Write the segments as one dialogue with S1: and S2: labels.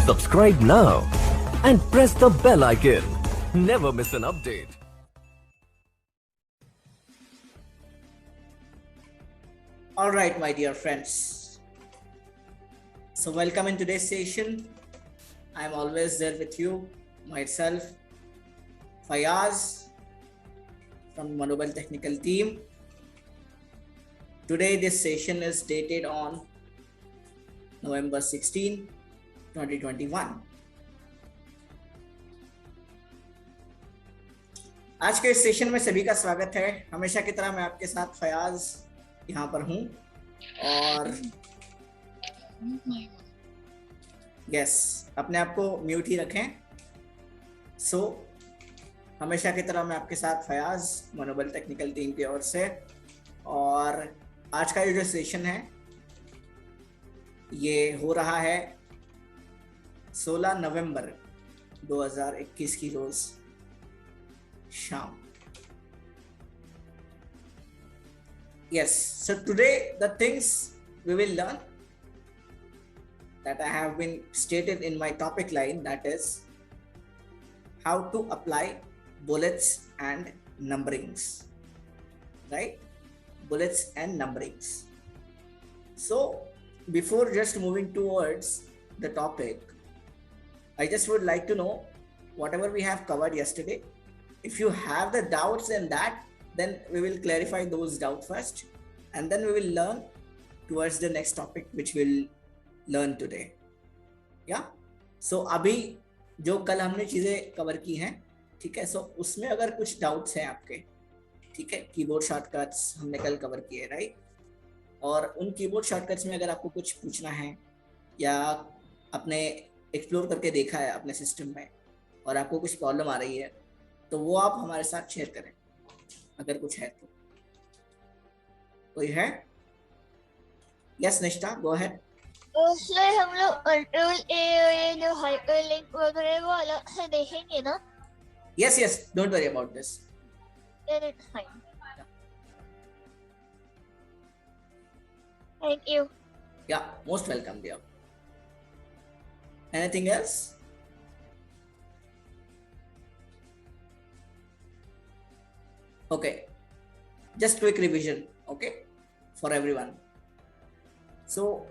S1: Subscribe now and press the bell icon. Never miss an update.
S2: All right, my dear friends. So welcome in today's session. I'm always there with you, myself, Fayaz from Manobal Technical Team. Today, this session is dated on November 16, 2021. आज के इस session में सभी का स्वागत है। हमेशा की तरह मैं आपके साथ फयाज यहाँ पर हूँ और यस, अपने आप को म्यूट ही रखें। सो हमेशा की तरह मैं आपके साथ फयाज मनोबल टेक्निकल टीम की ओर से, और आज का ये जो सेशन है ये हो रहा है 16 नवंबर 2021 की रोज शाम। Yes, so today the things we will learn that I have been stated in my topic line, that is how to apply bullets and numberings, right? Bullets and numberings. So before just moving towards the topic, I just would like to know whatever we have covered yesterday. If you have the doubts in that, then we will clarify those doubts first, and then we will learn towards the next topic which we'll learn today. Yeah. So अभी जो कल हमने चीजें cover की हैं, ठीक है, सो उसमें अगर कुछ डाउट्स हैं आपके, ठीक है, कीबोर्ड शॉर्टकट्स हमने कल कवर किए, राइट? और उन कीबोर्ड शॉर्टकट्स में अगर आपको कुछ पूछना है या अपने एक्सप्लोर करके देखा है अपने सिस्टम में और आपको कुछ प्रॉब्लम आ रही है, तो वो आप हमारे साथ शेयर करें अगर कुछ है तो। कोई है? यस निष्ठा, गो अहेड।
S3: सर हम लोग कंट्रोल ए और ये जो हाइपरलिंक वगैरह वो अलग से देखेंगे ना?
S2: Yes yes, don't worry about this.
S3: Then it's fine. Thank you.
S2: Yeah, most welcome, dear. Anything else? Okay, just quick revision, okay, for everyone. So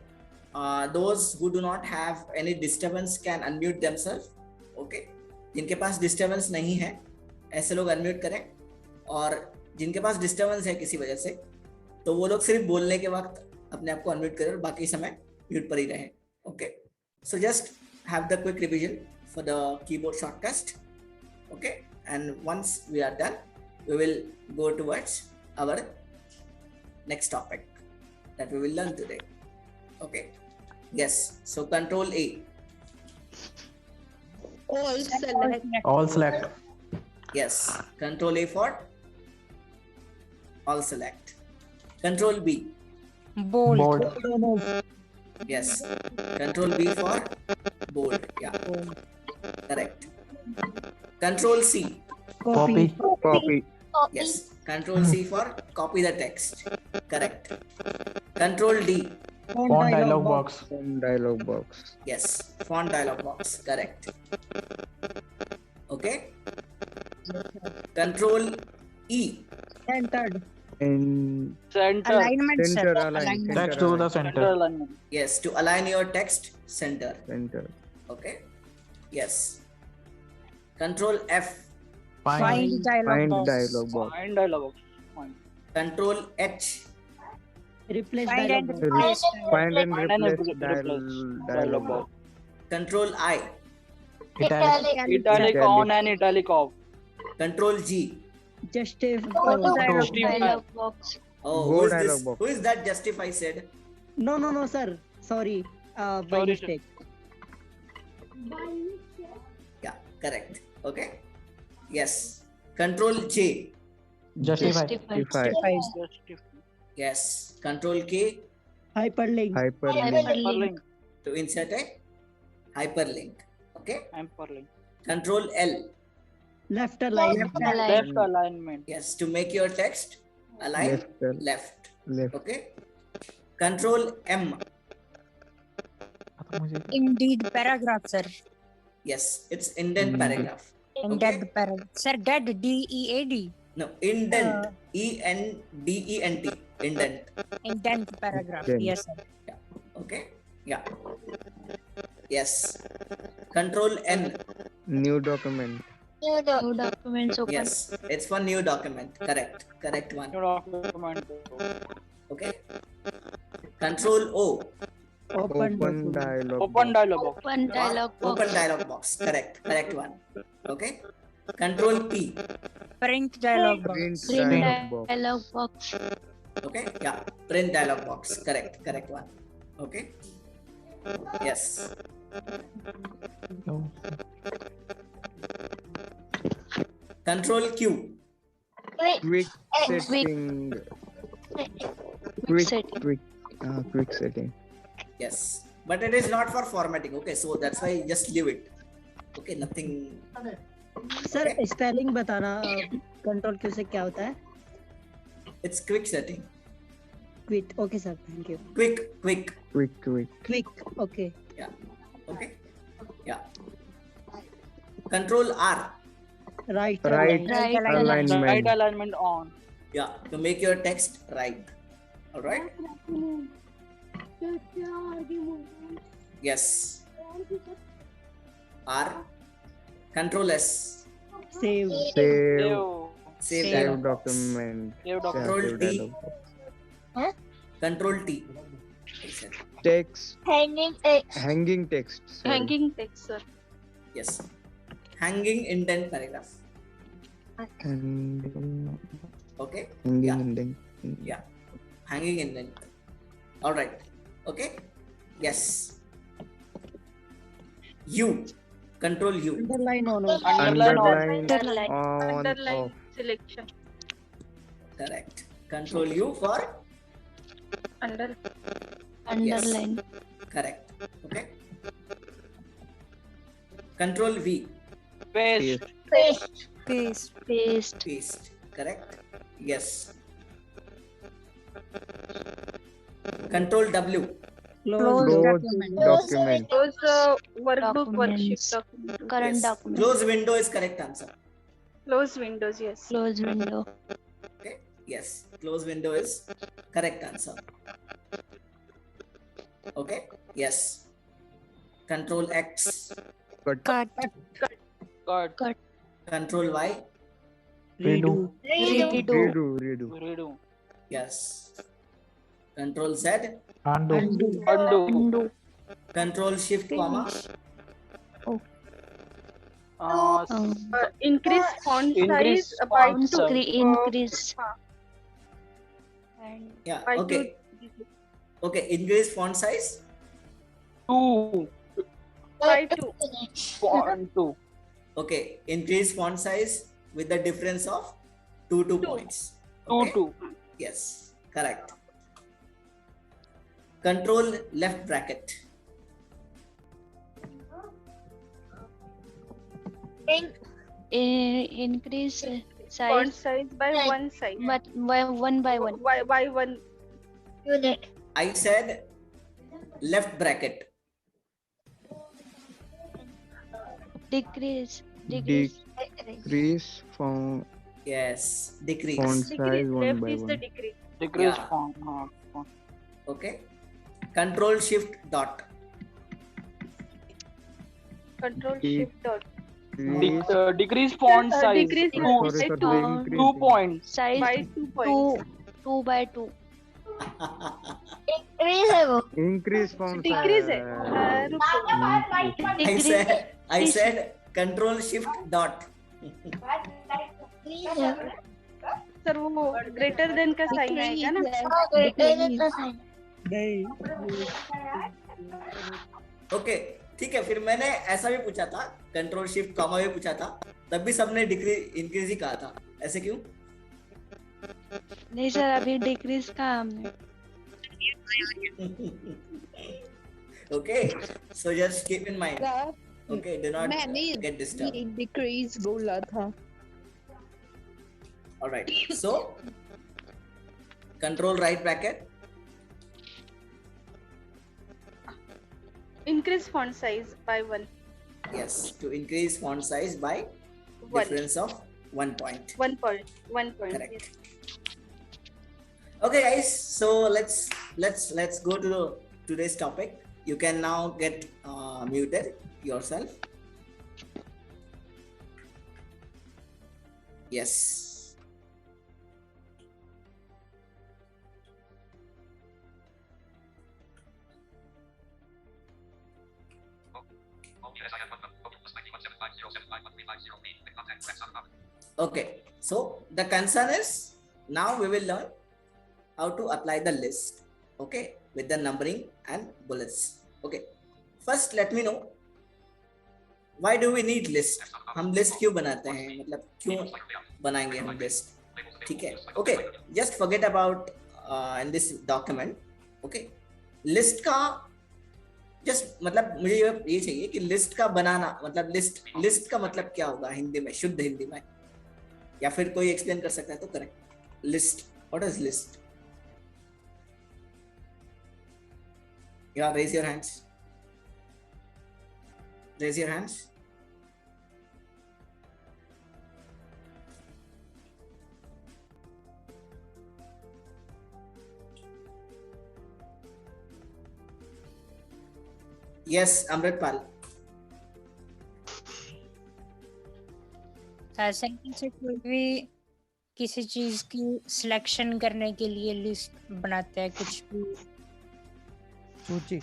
S2: those who do not have any disturbance can unmute themselves, okay? जिनके पास disturbance नहीं है ऐसे लोग unmute करें, और जिनके पास disturbance है किसी वजह से तो वो लोग सिर्फ बोलने के वक्त अपने आप को unmute करें और बाकी समय mute पर ही रहें, okay? So just have the quick revision for the keyboard shortcut, okay? And once we are done, we will go towards our next topic that we will learn today. Okay. Yes. So Control A.
S4: All select.
S5: All select.
S2: Yes. Control A for all select. Control B.
S5: Bold.
S2: Yes. Control B for bold. Yeah. Correct. Control C.
S5: Copy.
S2: Yes. Control C for copy the text. Correct. Control D.
S5: Font dialog box.
S4: Dialog box.
S2: Yes. Font dialog box. Correct. Okay. Control E.
S4: Centered.
S6: In
S4: Center. Alignment.
S6: center
S4: Center.
S6: align.
S5: Text to the center.
S2: Yes. To align your text center.
S6: Center.
S2: Okay. Yes. Control F.
S5: Find.
S6: Find dialog box.
S2: Control H.
S4: Replace
S3: Find
S4: dialog
S3: and
S4: box.
S6: Find and replace
S3: replace
S6: dialog box.
S2: Control I.
S5: Italic.
S6: Italic on and italic off.
S2: Control G.
S3: dialog box.
S2: Oh,
S6: Go
S2: who is
S6: dialog
S2: this?
S6: box.
S2: Who is that? Justify said.
S4: No, sir. Sorry. By
S6: Sorry,
S4: mistake.
S2: Yeah. Correct. Okay. Yes. Control J.
S5: Justify.
S6: Justify.
S2: Yes. Control K.
S4: Hyperlink.
S6: Hyperlink.
S2: To insert a hyperlink. Okay.
S6: Hyperlink.
S2: Control L.
S4: Left align.
S6: Left alignment.
S2: Yes. To make your text align
S6: Left.
S2: left. Okay. Control M.
S5: मुझे
S7: Indeed paragraph, sir.
S2: Yes, it's indent paragraph.
S7: Indent paragraph. Sir, dead. DEAD.
S2: No, indent. ENDENT. Indent.
S7: Indent paragraph.
S8: Indent.
S7: Yes, sir.
S2: Yeah. Okay. Yeah. Yes. Control N.
S8: New document.
S3: New documents open.
S2: Yes, it's for new document. Correct. Correct one.
S6: New document.
S2: Okay. Control O.
S4: Open
S8: Open
S4: document.
S8: dialog.
S6: Open dialog box.
S3: Open dialog box.
S2: Open dialog box. Correct. Correct one. Okay. Control P.
S7: Print dialog box.
S8: Print
S3: Print
S8: dialog box.
S3: dialog box.
S2: Okay. Yeah. Print dialog box. Correct. Correct one. Okay. Yes.
S5: no.
S2: Control Q.
S3: Wait,
S8: Quick
S3: Quick.
S8: setting.
S3: quick setting.
S8: Quick setting.
S2: Yes. But it is not for formatting. Okay. So that's why just leave it. Okay. Nothing.
S4: Sir
S2: Okay.
S4: Spelling बताना control Q से क्या होता है?
S2: It's quick setting.
S4: Quit. Okay sir, thank you.
S2: Quick. Quick.
S8: Quick.
S4: Quick. Okay.
S2: Okay. Yeah. Control R.
S4: Right.
S8: Right
S3: Right
S8: alignment.
S6: Right alignment on.
S2: Yeah. To make your text right. All right. Yes. R. Control S.
S4: Save.
S8: Save.
S2: Save
S8: Save
S2: dialog box.
S8: document.
S6: Save document.
S2: Control
S8: Save
S2: T.
S8: dialog box.
S2: Control T.
S8: Text.
S3: Hanging
S8: Hanging text. Sorry.
S9: Hanging text, sir.
S2: Yes. Hanging indent paragraph.
S8: Hanging.
S2: Okay.
S8: Hanging
S2: Yeah.
S8: indent.
S2: Yeah. Hanging indent. All right. Okay. Yes. U. Control U.
S4: Underline on.
S6: Underline on.
S8: Underline on.
S9: Underline
S8: Off.
S9: selection.
S2: Correct. Control U for
S3: underline.
S2: correct. Okay. Control V.
S6: Paste.
S3: Paste.
S7: Paste.
S2: Paste. Correct. Yes. Control W.
S7: Close
S8: Close
S7: document.
S8: document.
S9: Those workbook,
S3: Documents.
S9: worksheet document.
S3: Current
S2: Yes.
S3: document.
S2: Close window is correct answer.
S9: Close windows, yes.
S3: Close window.
S2: Okay. Yes. Close window is correct answer. Okay. Yes. Control X.
S8: Cut.
S6: Cut.
S2: Control Y.
S5: Redo.
S3: Redo.
S6: Redo.
S2: Yes. Control Z.
S5: Undo.
S6: Undo.
S3: Undo.
S2: Control Shift comma.
S9: Increase font
S6: Increase
S9: size by
S6: font
S9: 2.
S6: size.
S3: Increase.
S9: And
S2: Yeah.
S9: by
S2: Okay.
S9: 2.
S2: Okay. Increase font size.
S6: 2.
S9: By 2.
S6: Font 2.
S2: Okay. Increase font size with the difference of 2 points.
S6: 2
S2: Okay?
S6: 2.
S2: Yes. Correct. Control left bracket.
S3: Increase
S9: Font
S3: size
S9: size by 1 size.
S3: but by one.
S9: By 1
S3: Unit.
S2: I said left bracket.
S3: Decrease.
S8: Decrease font
S2: Yes. Decrease.
S8: size
S9: decrease.
S8: 1
S9: Left
S8: by
S9: is
S8: 1.
S9: the decrease.
S6: Decrease
S2: Yeah.
S6: font.
S2: Okay. Control Shift dot.
S9: Control
S8: De-
S9: Shift dot.
S6: Decrease font size.
S9: Decrease
S6: Two-
S9: font
S8: Sorry,
S9: size
S8: sorry,
S3: Two-
S8: increase.
S6: 2 points.
S3: Size
S9: by 2 points.
S3: 2 by 2. Increase है वो.
S8: Increase font
S9: Decrease है.
S8: size.
S9: रुको.
S2: I said Control Shift dot.
S3: Decrease है.
S9: Sir वो greater than का sign आएगा ना.
S2: Okay. ठीक है. फिर मैंने ऐसा भी पूछा था. कंट्रोल शिफ्ट कॉमा भी पूछा था. तब भी सबने डिक्रीज इंक्रीज ही कहा था. ऐसे क्यों?
S3: नहीं सर अभी डिक्रीज का हमने.
S2: Okay. So just keep in mind. Okay. Do not get disturbed.
S10: Decrease बोला था.
S2: All right. So control right bracket.
S9: Increase font size by 1.
S2: Yes, to increase font size by
S9: 1.
S2: difference of 1 point.
S9: 1 point. 1 point.
S2: Correct.
S9: Yes.
S2: Okay, guys. So let's go to today's topic. You can now get muted yourself. Yes. Okay, so the concern is now we will learn how to apply the list, okay, with the numbering and bullets. Okay, first let me know why do we need list? हम list क्यों बनाते हैं, मतलब क्यों बनाएंगे हम list? ठीक है, okay, just forget about in this document, okay, list का just मतलब मुझे ये चाहिए कि list का बनाना मतलब list का मतलब क्या होगा हिंदी में, शुद्ध हिंदी में, या फिर कोई एक्सप्लेन कर सकता है तो करें. List, what is list? Yeah, raise your hands. Raise your hands. Yes, Amritpal.
S7: Second से कोई भी किसी चीज की सिलेक्शन करने के लिए लिस्ट बनाते हैं, कुछ भी
S5: सूची.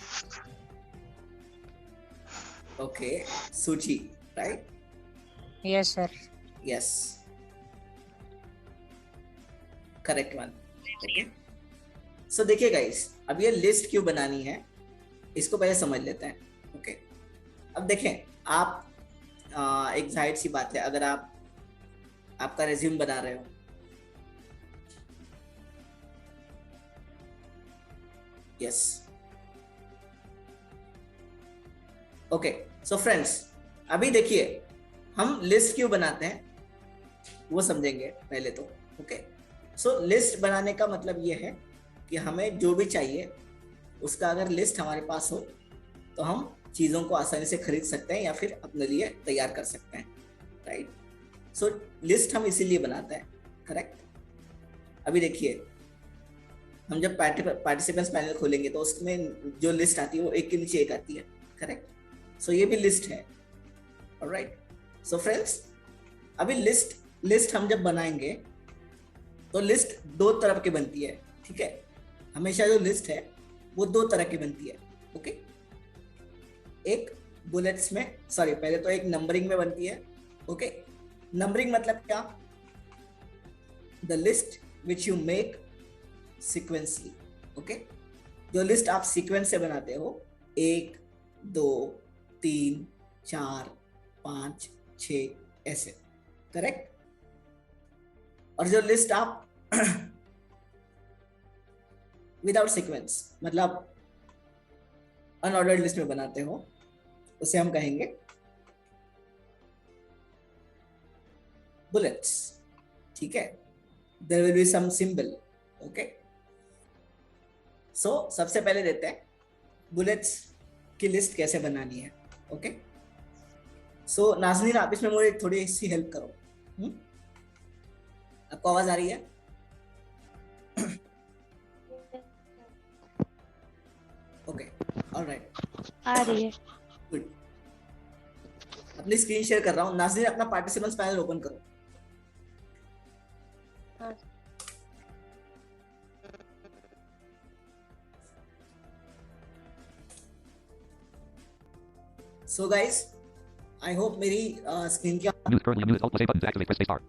S2: Okay, सूची, right?
S7: Yes sir.
S2: Yes. Correct one. Okay. So देखिए guys, अब ये लिस्ट क्यों बनानी है इसको पहले समझ लेते हैं. ओके, अब देखें आप एक जाहिर सी बात है, अगर आप आपका रेज्यूम बना रहे हो, यस, ओके, सो फ्रेंड्स अभी देखिए हम लिस्ट क्यों बनाते हैं वो समझेंगे पहले तो. ओके, सो लिस्ट बनाने का मतलब ये है कि हमें जो भी चाहिए उसका अगर लिस्ट हमारे पास हो तो हम चीज़ों को आसानी से खरीद सकते हैं या फिर अपने लिए तैयार कर सकते हैं, राइट? सो लिस्ट हम इसीलिए बनाते हैं, करेक्ट? अभी देखिए हम जब पार्टिसिपेंट्स पैनल खोलेंगे तो उसमें जो लिस्ट आती है वो एक के नीचे एक आती है, करेक्ट? सो ये भी लिस्ट है, ऑलराइट? सो फ्रेंड्स अभी लिस्ट हम जब बनाएंगे तो लिस्ट दो तरफ की बनती है, ठीक है? हमेशा जो लिस्ट है वो दो तरह की बनती है, ओके? एक बुलेट्स में, सॉरी पहले तो एक नंबरिंग में बनती है, ओके? नंबरिंग मतलब क्या? The list which you make sequentially, okay? जो लिस्ट आप सीक्वेंस से बनाते हो, 1 2 3 4 5 6 ऐसे, करेक्ट? और जो लिस्ट आप विदाउट सीक्वेंस मतलब अनऑर्डर्ड लिस्ट में बनाते हो उसे हम कहेंगे बुलेट्स, ठीक है? There will be some symbol, okay? So सबसे पहले देते हैं बुलेट्स की लिस्ट कैसे बनानी है, ओके? सो नाज़नीन आप इसमें मुझे थोड़ी सी हेल्प करो. आपको आवाज आ रही है? ओके, ऑलराइट,
S7: आ रही है.
S2: गुड. अपनी स्क्रीन शेयर कर रहा हूँ. नाज़रीन अपना पार्टिसिपेंट्स पैनल ओपन करो. So guys, I hope मेरी स्क्रीन क्या
S11: Mute currently unmuted. Alt plus A buttons. Activate. Press spacebar.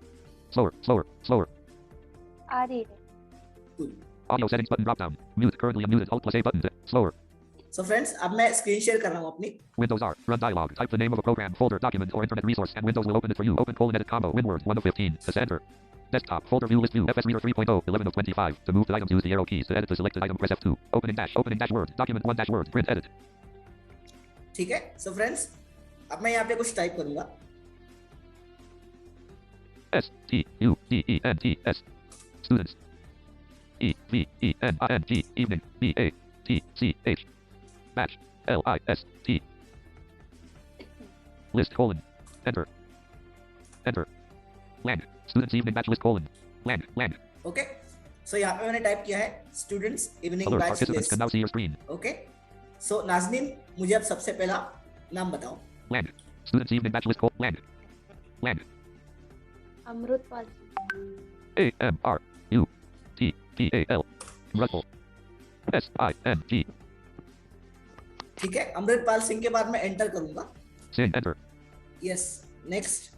S11: Slower.
S3: आ रही है.
S2: Good.
S11: Audio settings button drop down. Mute currently unmuted. Alt plus A buttons. Slower.
S2: So friends, अब मैं screen share कर रहा हूँ अपनी.
S11: Windows R. Run dialog. Type the name of a program, folder, document, or internet resource, and Windows will open it for you. Open : edit combo. WinWords 1 of 15. Press enter. Desktop. Folder view list view. FS Reader 3.0. 11 of 25. To move the items, use the arrow keys. To edit the selected item, press F2. Opening dash Word. Document 1 dash Word. Print edit.
S2: ठीक है? So friends, अब मैं यहाँ पे कुछ type करूंगा.
S11: STUDENTS. Students. EVENING. Evening. BATCH. Batch. L-I-S-T. List colon. Enter. Enter. Land. Students evening batch list colon. Land. Land.
S2: Okay, so यहाँ पे मैंने टाइप किया है students evening
S11: Alert
S2: batch
S11: participants can now see your screen.
S2: Okay, so Nazneen मुझे अब सबसे पहला नाम बताओ.
S11: Land. Students evening batch list colon. Land. Land.
S9: Amritpal.
S11: A-M-R-U-T-P-A-L. Russell. S-I-N-G.
S2: ठीक है, अमृतपाल सिंह के बाद मैं एंटर करूंगा.
S11: Sin. Enter.
S2: Yes, next.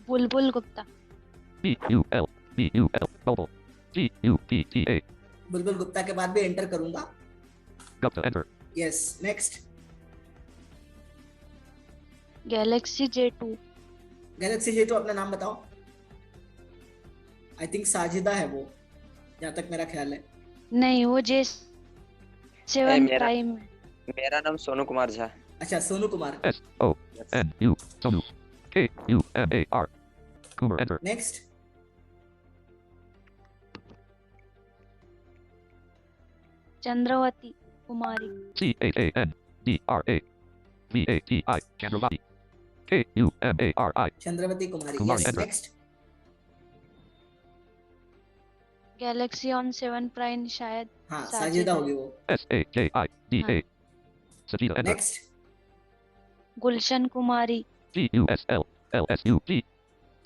S9: बुलबुल Gupta.
S11: B-U-L. B-U-L. Bubble. G-U-P-T-A.
S2: बुलबुल गुप्ता के बाद भी एंटर करूंगा.
S11: Gupta. Enter.
S2: Yes, next.
S9: Galaxy J2.
S2: Galaxy J2 अपना नाम बताओ. आई थिंक साजिदा है वो, जहाँ तक मेरा ख्याल है.
S9: नहीं, वो J7 प्राइम है.
S12: मेरा नाम सोनू कुमार झा.
S2: अच्छा, Sonu Kumar.
S11: S-O-N-U. Sonu. K-U-M-A-R. Kumar. Enter.
S2: Next.
S9: Chandravati Kumari.
S11: C-H-A-N-D-R-A. V-A-T-I. Chandravati. K-U-M-A-R-I.
S2: Chandravati Kumari.
S11: Kumari.
S2: Yes,
S11: Enter.
S2: Next.
S9: Galaxy on 7 prime शायद.
S2: हाँ, साजिदा होगी वो.
S11: S-A-J-I-D-A. Sajida. Enter.
S2: Next.
S9: Gulshan Kumari.
S11: G-U-S-L-L-S-U-G.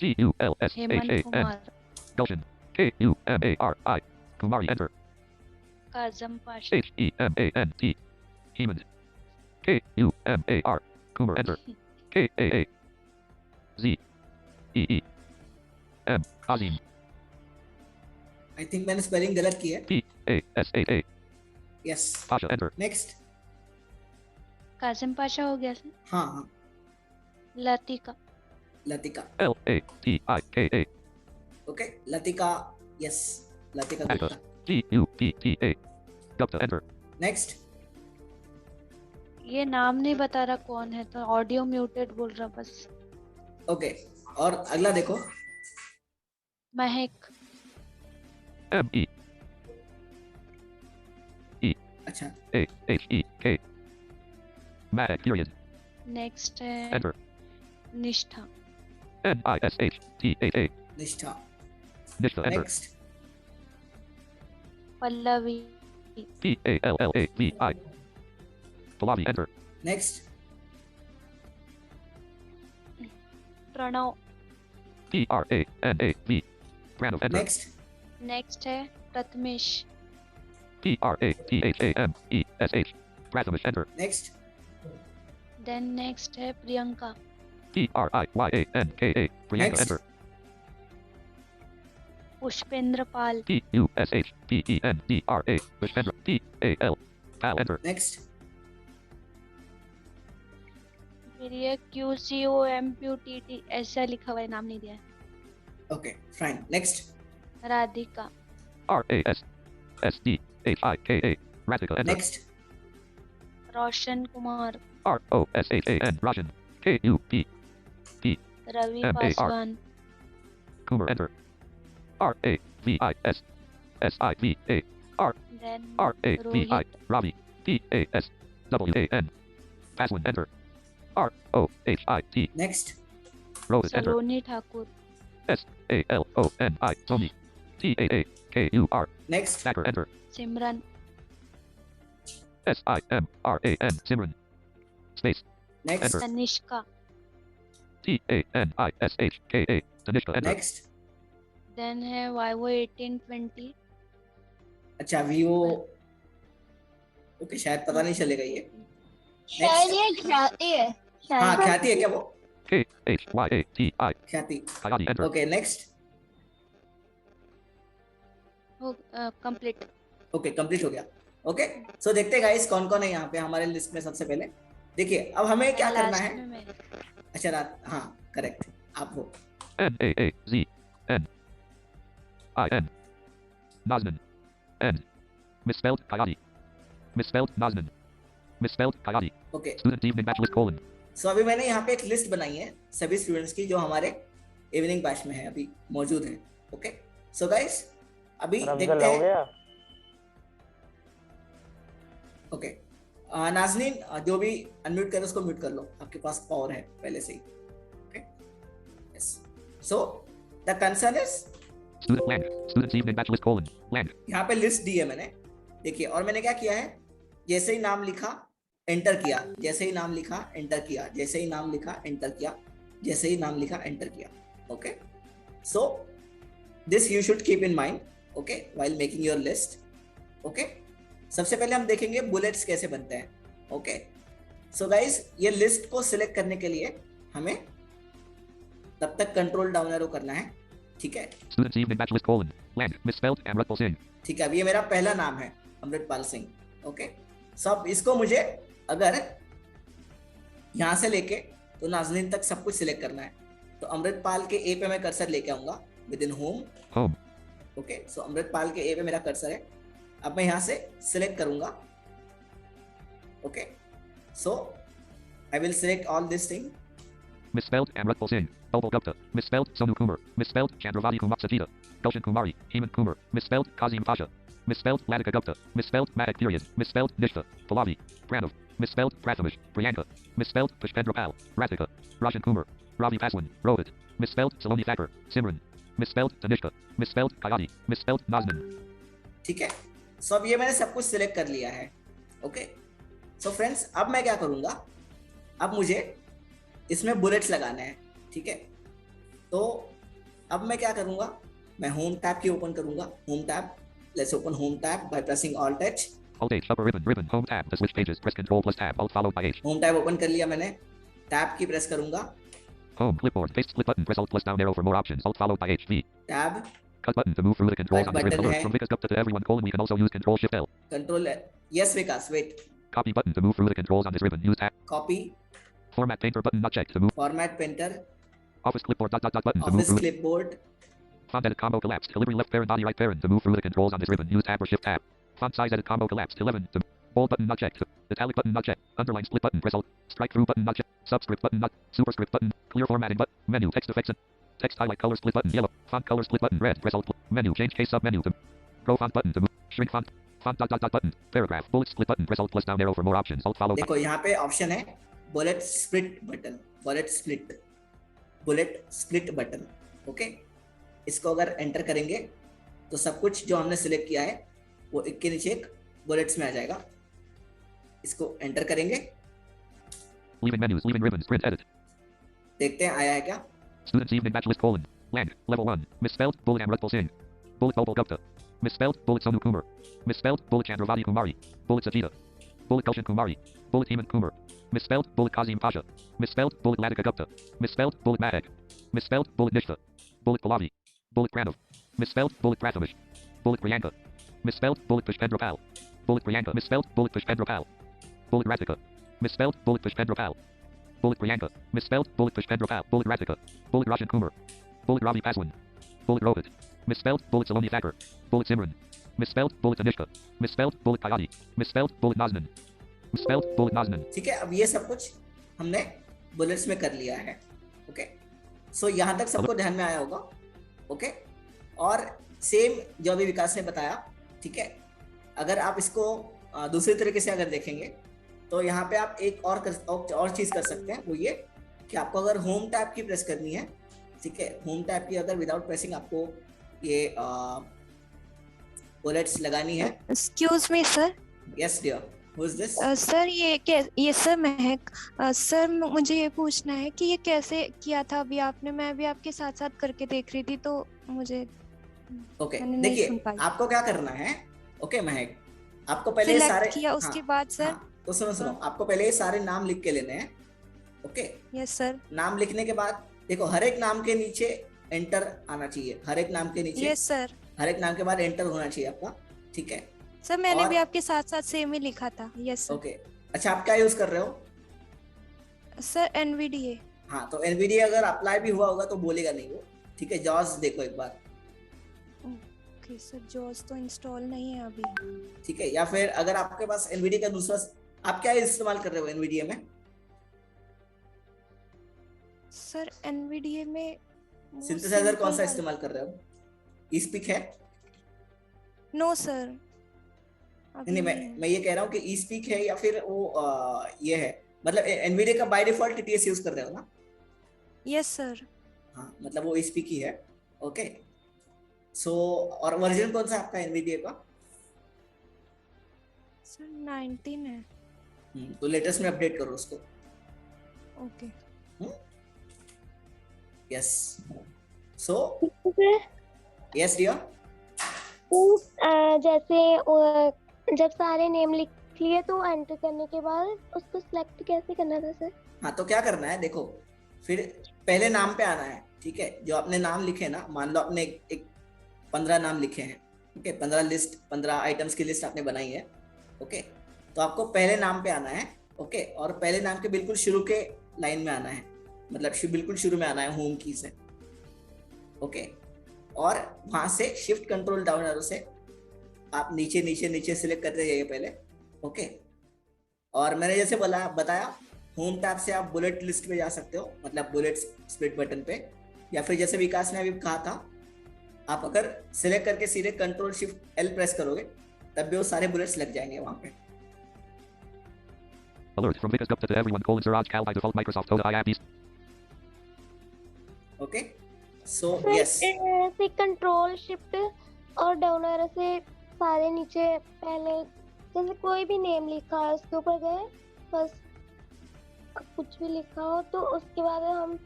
S9: Hemant
S11: G-U-L-S-H-A-N.
S9: Kumar.
S11: Gulshan. K-U-M-A-R-I. Kumari. Enter.
S9: काजम Pasha.
S11: H-E-M-A-N-T. Hemant. K-U-M-A-R. Kumar. Enter. K-A-A. Z. E-E. M. Azim.
S2: I think मैंने spelling गलत की है.
S11: P-A-S-H-A.
S2: Yes,
S11: Pasha. Enter.
S2: Next.
S9: Kazim Pasha हो गया सर.
S2: हाँ हाँ,
S9: Latika.
S2: Latika.
S11: L-A-T-I-K-A.
S2: Okay, Latika. Yes, Latika
S11: Atlas.
S2: Gupta.
S11: G-U-P-T-A. Gupta. Enter.
S2: Next.
S9: ये नाम नहीं बता रहा कौन है, तो ऑडियो म्यूटेड बोल रहा बस.
S2: ओके, और अगला देखो.
S9: महक.
S11: M-E. E.
S2: अच्छा,
S11: A-H-E-K. Mahek. Period.
S9: नेक्स्ट है
S11: Enter.
S9: Nishtha.
S11: N-I-S-H-T-A-A.
S2: Nishtha.
S11: Nishta. Enter.
S2: Next.
S9: Pallavi.
S11: P-A-L-L-A-V-I. Pallavi. Enter.
S2: Next.
S9: Pranav.
S11: P-R-A-N-A-V. Pranav. Enter.
S2: Next.
S9: Next है Prathamesh.
S11: P-R-A-T-H-A-M-E-S-H. Prathamesh. Enter.
S2: Next.
S9: Then next है Priyanka.
S11: P-R-I-Y-A-N-K-A. Priyanka.
S2: Next.
S11: Enter.
S9: Pushpendra Pal.
S11: P-U-S-H-P-E-N-D-R-A. Pushpendra. P-A-L. Pal. Enter.
S2: Next.
S9: फिर ये QCOMPUTT ऐसा लिखा हुआ है, नाम नहीं दिया है.
S2: Okay, fine. Next.
S9: Radhika.
S11: R-A-S-S-D-H-I-K-A. Radhika. Enter.
S2: Next.
S9: Roshan Kumar.
S11: R-O-S-H-A-N. Roshan. K-U-P.
S9: Ravi
S11: M-A-R.
S9: Paswan.
S11: Kumar. Enter. R-A-V-I-S. S-I-V-A. R.
S9: Then
S11: R-A-V-I.
S9: Rohit.
S11: Ravi. P-A-S-W-A-N. Paswan. Enter. R-O-H-I-T.
S2: Next.
S11: Rohit. Enter.
S9: Saloni Thakur.
S11: S-A-L-O-N-I. Sony. T-A-A-K-U-R.
S2: Next.
S11: Thacker. Enter.
S9: Simran.
S11: S-I-M-R-A-N. Simran. Space.
S2: Next.
S11: Enter.
S9: Tanishka.
S11: T-A-N-I-S-H-K-A. Tanishka. Enter.
S2: Next.
S9: Then है Vivo 1820.
S2: अच्छा, Vivo. Okay, शायद पता नहीं चलेगा ये.
S3: शायद ये ख्याति है.
S2: हाँ, ख्याति है क्या वो?
S11: K-H-Y-A-T-I.
S2: ख्याति.
S11: Kayati. Enter.
S2: Okay, next.
S9: Complete.
S2: Okay, complete हो गया. ओके, सो देखते हैं गाइस कौन कौन है यहाँ पे हमारे लिस्ट में. सबसे पहले देखिए, अब हमें क्या करना है. अच्छा, रात. हाँ, करेक्ट, आप हो.
S11: N-A-A-Z-N. Naznan. N. Misspelled Kayati. Misspelled Naznan. Misspelled Kayati.
S2: Okay,
S11: Student evening batch list colon.
S2: सो अभी मैंने यहाँ पे एक लिस्ट बनाई है सभी स्टूडेंट्स की जो हमारे इवनिंग बैच में है, अभी मौजूद है. ओके, सो गाइस अभी देखते हैं. ओके, नाजनीन जो भी अनम्यूट करे उसको म्यूट कर लो, आपके पास पावर है पहले से ही। Okay yes, so the concern is
S11: Student blank. Students evening batch list colon blank.
S2: यहाँ पे लिस्ट दी है मैंने, देखिए, और मैंने क्या किया है, जैसे ही नाम लिखा एंटर किया, जैसे ही नाम लिखा एंटर किया, जैसे ही नाम लिखा एंटर किया, जैसे ही नाम लिखा एंटर किया। Okay, so this you should keep in mind, okay, while making your list. Okay, सबसे पहले हम देखेंगे बुलेट्स कैसे बनते हैं। ओके, सो गाइस, ये लिस्ट को सिलेक्ट करने के लिए हमें तब तक कंट्रोल डाउन एरो करना है, ठीक है।
S11: Students evening batch list colon blank misspelled Amritpal Singh.
S2: ठीक है, अब ये मेरा पहला नाम है अमृतपाल सिंह। ओके, सब इसको मुझे अगर यहाँ से लेके तो नाजनीन तक सब कुछ सिलेक्ट करना है, तो अमृतपाल के ए पे मैं कर्सर लेके आऊंगा विद इन होम। ओके, सो अमृतपाल के ए पे मेरा कर्सर है, अब मैं यहाँ से सिलेक्ट करूंगा। Okay, so I will select all this thing.
S11: Misspelled Amritpal Singh. Bulbul Gupta. Misspelled Sonu Kumar. Misspelled Chandravati Kumar Sajita. Gulshan Kumari. Hemant Kumar. Misspelled Kazim Pasha. Misspelled Ladika Gupta. Misspelled Madak period. Misspelled Nishta. Pallavi. Pranav. Misspelled Prathamish. Priyanka. Misspelled Pushpendra Pal. Ratika. Rajan Kumar. Ravi Paswan. Rohit. Misspelled Saloni Thakur. Simran. Misspelled Tanishka. Misspelled Kayati. Misspelled Nazmin.
S2: ठीक है, सो अब ये मैंने सब कुछ select कर लिया है। ओके, सो फ्रेंड्स, अब मैं क्या करूंगा, अब मुझे इसमें बुलेट्स लगाने हैं, ठीक है। तो अब मैं क्या करूंगा, मैं होम टैब की ओपन करूंगा। Home tab, let's open home tab by pressing alt H.
S11: Alt H upper ribbon home tab to switch pages. Press Control plus tab Alt followed by H.
S2: Home tab open कर लिया मैंने, tab की press करूंगा।
S11: Home clipboard paste split button. Press Alt plus down arrow for more options. Alt followed by H V.
S2: Tab
S11: Cut button to move through the controls on this ribbon.
S2: button
S11: Alert
S2: है।
S11: from Vikas Gupta to everyone colon. We can also use Control Shift L.
S2: Control, yes Vikas, wait,
S11: Copy button to move through the controls on this ribbon. Use tab.
S2: Copy,
S11: Format painter button not checked to move.
S2: Format painter,
S11: Office clipboard dot button to move
S2: office
S11: through.
S2: Clipboard,
S11: Font edit combo collapsed. Delivery left parent body right parent to move through the controls on this ribbon. Use tab or shift tab. Font size edit combo collapsed. 11 to bold button not checked. Italic button not checked. Underline split button press alt. Strike through button not checked. Subscript button not. Superscript button. Clear formatting button. Menu text effects. Text highlight color split button yellow. Font color split button red. Press alt. Menu change case sub menu to grow font button to move. Shrink font. Font dot button. Paragraph. Bullet split button. Press alt plus down arrow for more options. Alt followed by.
S2: देखो यहाँ पे option है bullet split button, bullet split button. Okay, इसको अगर enter करेंगे तो सब कुछ जो हमने सिलेक्ट किया है वो एक के नीचे एक बुलेट्स में आ जाएगा। इसको एंटर करेंगे,
S11: Leaving menus. Leaving ribbons. Print edit.
S2: देखते हैं आया है क्या।
S11: Students evening batch list colon blank level 1 misspelled bullet Amritpal Singh. Bullet Bulbul Gupta. Misspelled bullet Sonu Kumar. Misspelled bullet Chandravati Kumari. Bullet Sajita. Bullet Gulshan Kumari. Bullet Hemant Kumar. Misspelled bullet Kazim Pasha. Misspelled bullet Ladika Gupta. Misspelled bullet Madak. Misspelled bullet Nishta. Bullet Pallavi. Bullet Pranav. Misspelled bullet Prathamish. Bullet Priyanka. Misspelled bullet Pushpendra Pal. Bullet Priyanka. Misspelled bullet Pushpendra Pal. Bullet Ratika. Misspelled bullet Pushpendra Pal. Bullet Priyanka. Misspelled bullet Pushpendra Pal. Bullet Ratika. Bullet Rajan Kumar. Bullet Ravi Paswan. Bullet Rohit. Misspelled bullet Saloni Thakur. Bullet Simran. Misspelled bullet Tanishka. Misspelled bullet Kayati. Misspelled bullet Nazmin. Misspelled bullet Nazmin.
S2: ठीक है, अब ये सब कुछ हमने bullets में कर लिया है। ओके, सो यहाँ तक सबको ध्यान में आया होगा। ओके, और सेम जो अभी विकास ने बताया, ठीक है, अगर आप इसको दूसरी तरीके से अगर देखेंगे तो यहाँ पे आप एक और चीज कर सकते हैं, वो ये कि आपको अगर होम टैब की प्रेस करनी है, ठीक है, होम टैब की अगर विदाउट प्रेसिंग आपको ये बुलेट्स लगानी है।
S13: Excuse me sir.
S2: Yes dear, who is this?
S13: Sir ये सर महक सर, मुझे ये पूछना है कि ये कैसे किया था अभी आपने, मैं अभी आपके साथ साथ करके देख रही थी तो मुझे
S2: ओके, देखिए आपको क्या करना है। ओके महक, आपको पहले ये सारे
S13: किया, उसके बाद सर
S2: तो सुनो आपको पहले ये सारे नाम लिख के लेने हैं। Okay,
S13: yes sir.
S2: नाम लिखने के बाद देखो हर एक नाम के नीचे एंटर आना चाहिए, हर एक नाम के नीचे,
S13: यस सर,
S2: हर एक नाम के बाद एंटर होना चाहिए आपका, ठीक है
S13: सर। मैंने भी आपके साथ साथ सेम ही लिखा था। Yes sir.
S2: ओके, अच्छा आप क्या यूज कर रहे हो?
S13: Sir NVDA।
S2: हाँ, तो NVDA अगर अप्लाई भी हुआ होगा तो बोलेगा नहीं वो, ठीक है। जॉस देखो एक बार।
S13: ओके सर, जॉस तो इंस्टॉल नहीं है अभी,
S2: ठीक है। या फिर अगर आपके पास NVDA का दूसरा, आप क्या इस्तेमाल कर रहे हो NVDA में?
S13: सर NVDA में
S2: सिंथेसाइजर कौन सा इस्तेमाल कर रहे हो? eSpeak है?
S13: No sir.
S2: नहीं, मैं ये कह रहा हूँ कि ई स्पीक है या फिर वो ये है, मतलब एनवीडिया का बाय डिफॉल्ट टीटीएस यूज कर रहे हो ना?
S13: Yes sir.
S2: हाँ, मतलब वो ई स्पीक ही है। ओके, सो और वर्जन कौन सा आपका एनवीडिया का?
S13: सर 19 है।
S2: तो लेटेस्ट में अपडेट करो उसको।
S13: Okay.
S2: Yes, so yes dear.
S3: जैसे जब सारे नेम लिख लिए तो एंटर करने के बाद उसको सिलेक्ट कैसे करना था सर?
S2: हाँ, तो क्या करना है, देखो फिर पहले नाम पे आना है, ठीक है? जो आपने नाम लिखे ना, मान लो आपने एक 15 नाम लिखे हैं, ओके, 15 आइटम्स की लिस्ट आपने बनाई है, ओके, तो आपको पहले नाम पे आना है, ओके, और पहले नाम के बिल्कुल शुरू के लाइन में आना है, मतलब बिल्कुल शुरू में आना है होम की से, ओके, और वहां से शिफ्ट कंट्रोल डाउन एरो से आप नीचे नीचे नीचे सिलेक्ट करते जाइए पहले, ओके, और मैंने जैसे बताया होम टैब से आप बुलेट लिस्ट पे जा सकते हो, मतलब बुलेट स्प्लिट बटन पे, या फिर जैसे विकास ने अभी कहा था, आप अगर सिलेक्ट करके सीधे कंट्रोल शिफ्ट एल प्रेस करोगे तब भी वो सारे बुलेट्स लग जाएंगे वहां पे।
S11: Alert from Vikas Gupta to everyone: Siraj Kal by default Microsoft Toda IAP.
S2: Okay, so yes.
S3: से कंट्रोल शिफ्ट और डाउन एरो से सारे नीचे पहले जैसे कोई भी नेम लिखा है उसके ऊपर गए, बस कुछ भी लिखा हो तो उसके बाद हम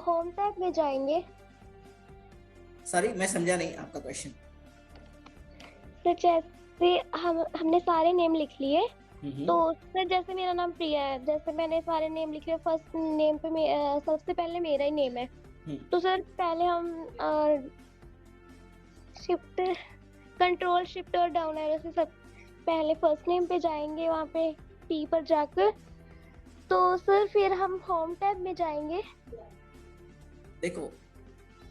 S3: होम टैब में जाएंगे।
S2: सॉरी, मैं समझा नहीं आपका क्वेश्चन।
S3: तो जैसे हमने सारे नेम लिख लिए, तो उससे जैसे मेरा नाम प्रिया है, जैसे मैंने सारे नेम लिखे, फर्स्ट नेम पे सबसे पहले मेरा ही नेम है, तो सर पहले हम शिफ्ट कंट्रोल शिफ्ट और डाउन एरो से सब पहले फर्स्ट नेम पे जाएंगे, वहाँ पे टी पर जाकर, तो सर फिर हम होम टैब में जाएंगे।
S2: देखो,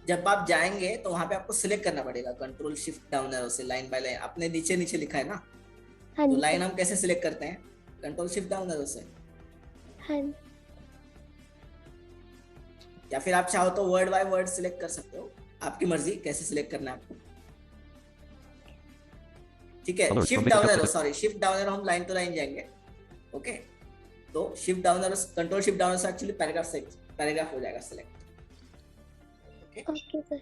S2: जब आप जाएंगे तो वहाँ पे आपको सिलेक्ट करना पड़ेगा कंट्रोल शिफ्ट डाउन एरो से, लाइन बाय लाइन। आपने नीचे नीचे लिखा है ना, तो लाइन हम कैसे सिलेक्ट करते हैं? कंट्रोल शिफ्ट डाउन एरो से।
S3: हाँ।
S2: या फिर आप चाहो तो वर्ड बाय वर्ड सिलेक्ट कर सकते हो, आपकी मर्जी कैसे सिलेक्ट करना है आपको, ठीक है? Shift down arrow, sorry, shift down arrow हम लाइन टू लाइन जाएंगे, ओके, तो shift down arrow, control shift down arrow से एक्चुअली पैराग्राफ हो जाएगा सिलेक्ट,
S3: ओके सर।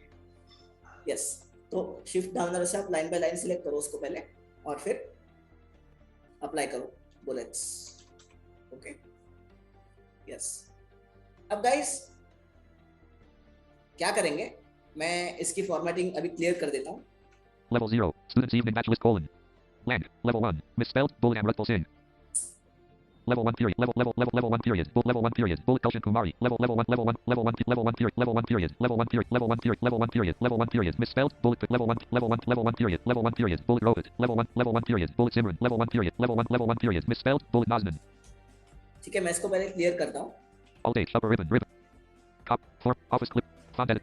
S2: यस, तो शिफ्ट डाउन एरो से आप लाइन बाय लाइन सिलेक्ट करो उसको पहले, और फिर अप्लाई करो बुलेट्स, ओके, यस। अब गाइस क्या करेंगे, मैं इसकी फॉर्मेटिंग अभी क्लियर कर देता हूँ।
S11: Level 0, students evening batch list colon. Land, level 1, misspelled, bullet and Rutbul Singh. Level 1 period, level 1 period, level 1 period, bullet Kulshan Kumari, level 1 period, level 1 period, level 1 period, level 1 period, level 1 period, level 1 period, misspelled, bullet, level 1 period, level 1 period, bullet Rohit, level 1 period, bullet Simran, level 1 period, level 1 period, misspelled, bullet Naznan.
S2: ठीक है, मैं इसको पहले clear करता हूँ।
S11: Alt H, upper ribbon, cop, form, office clip, font edit,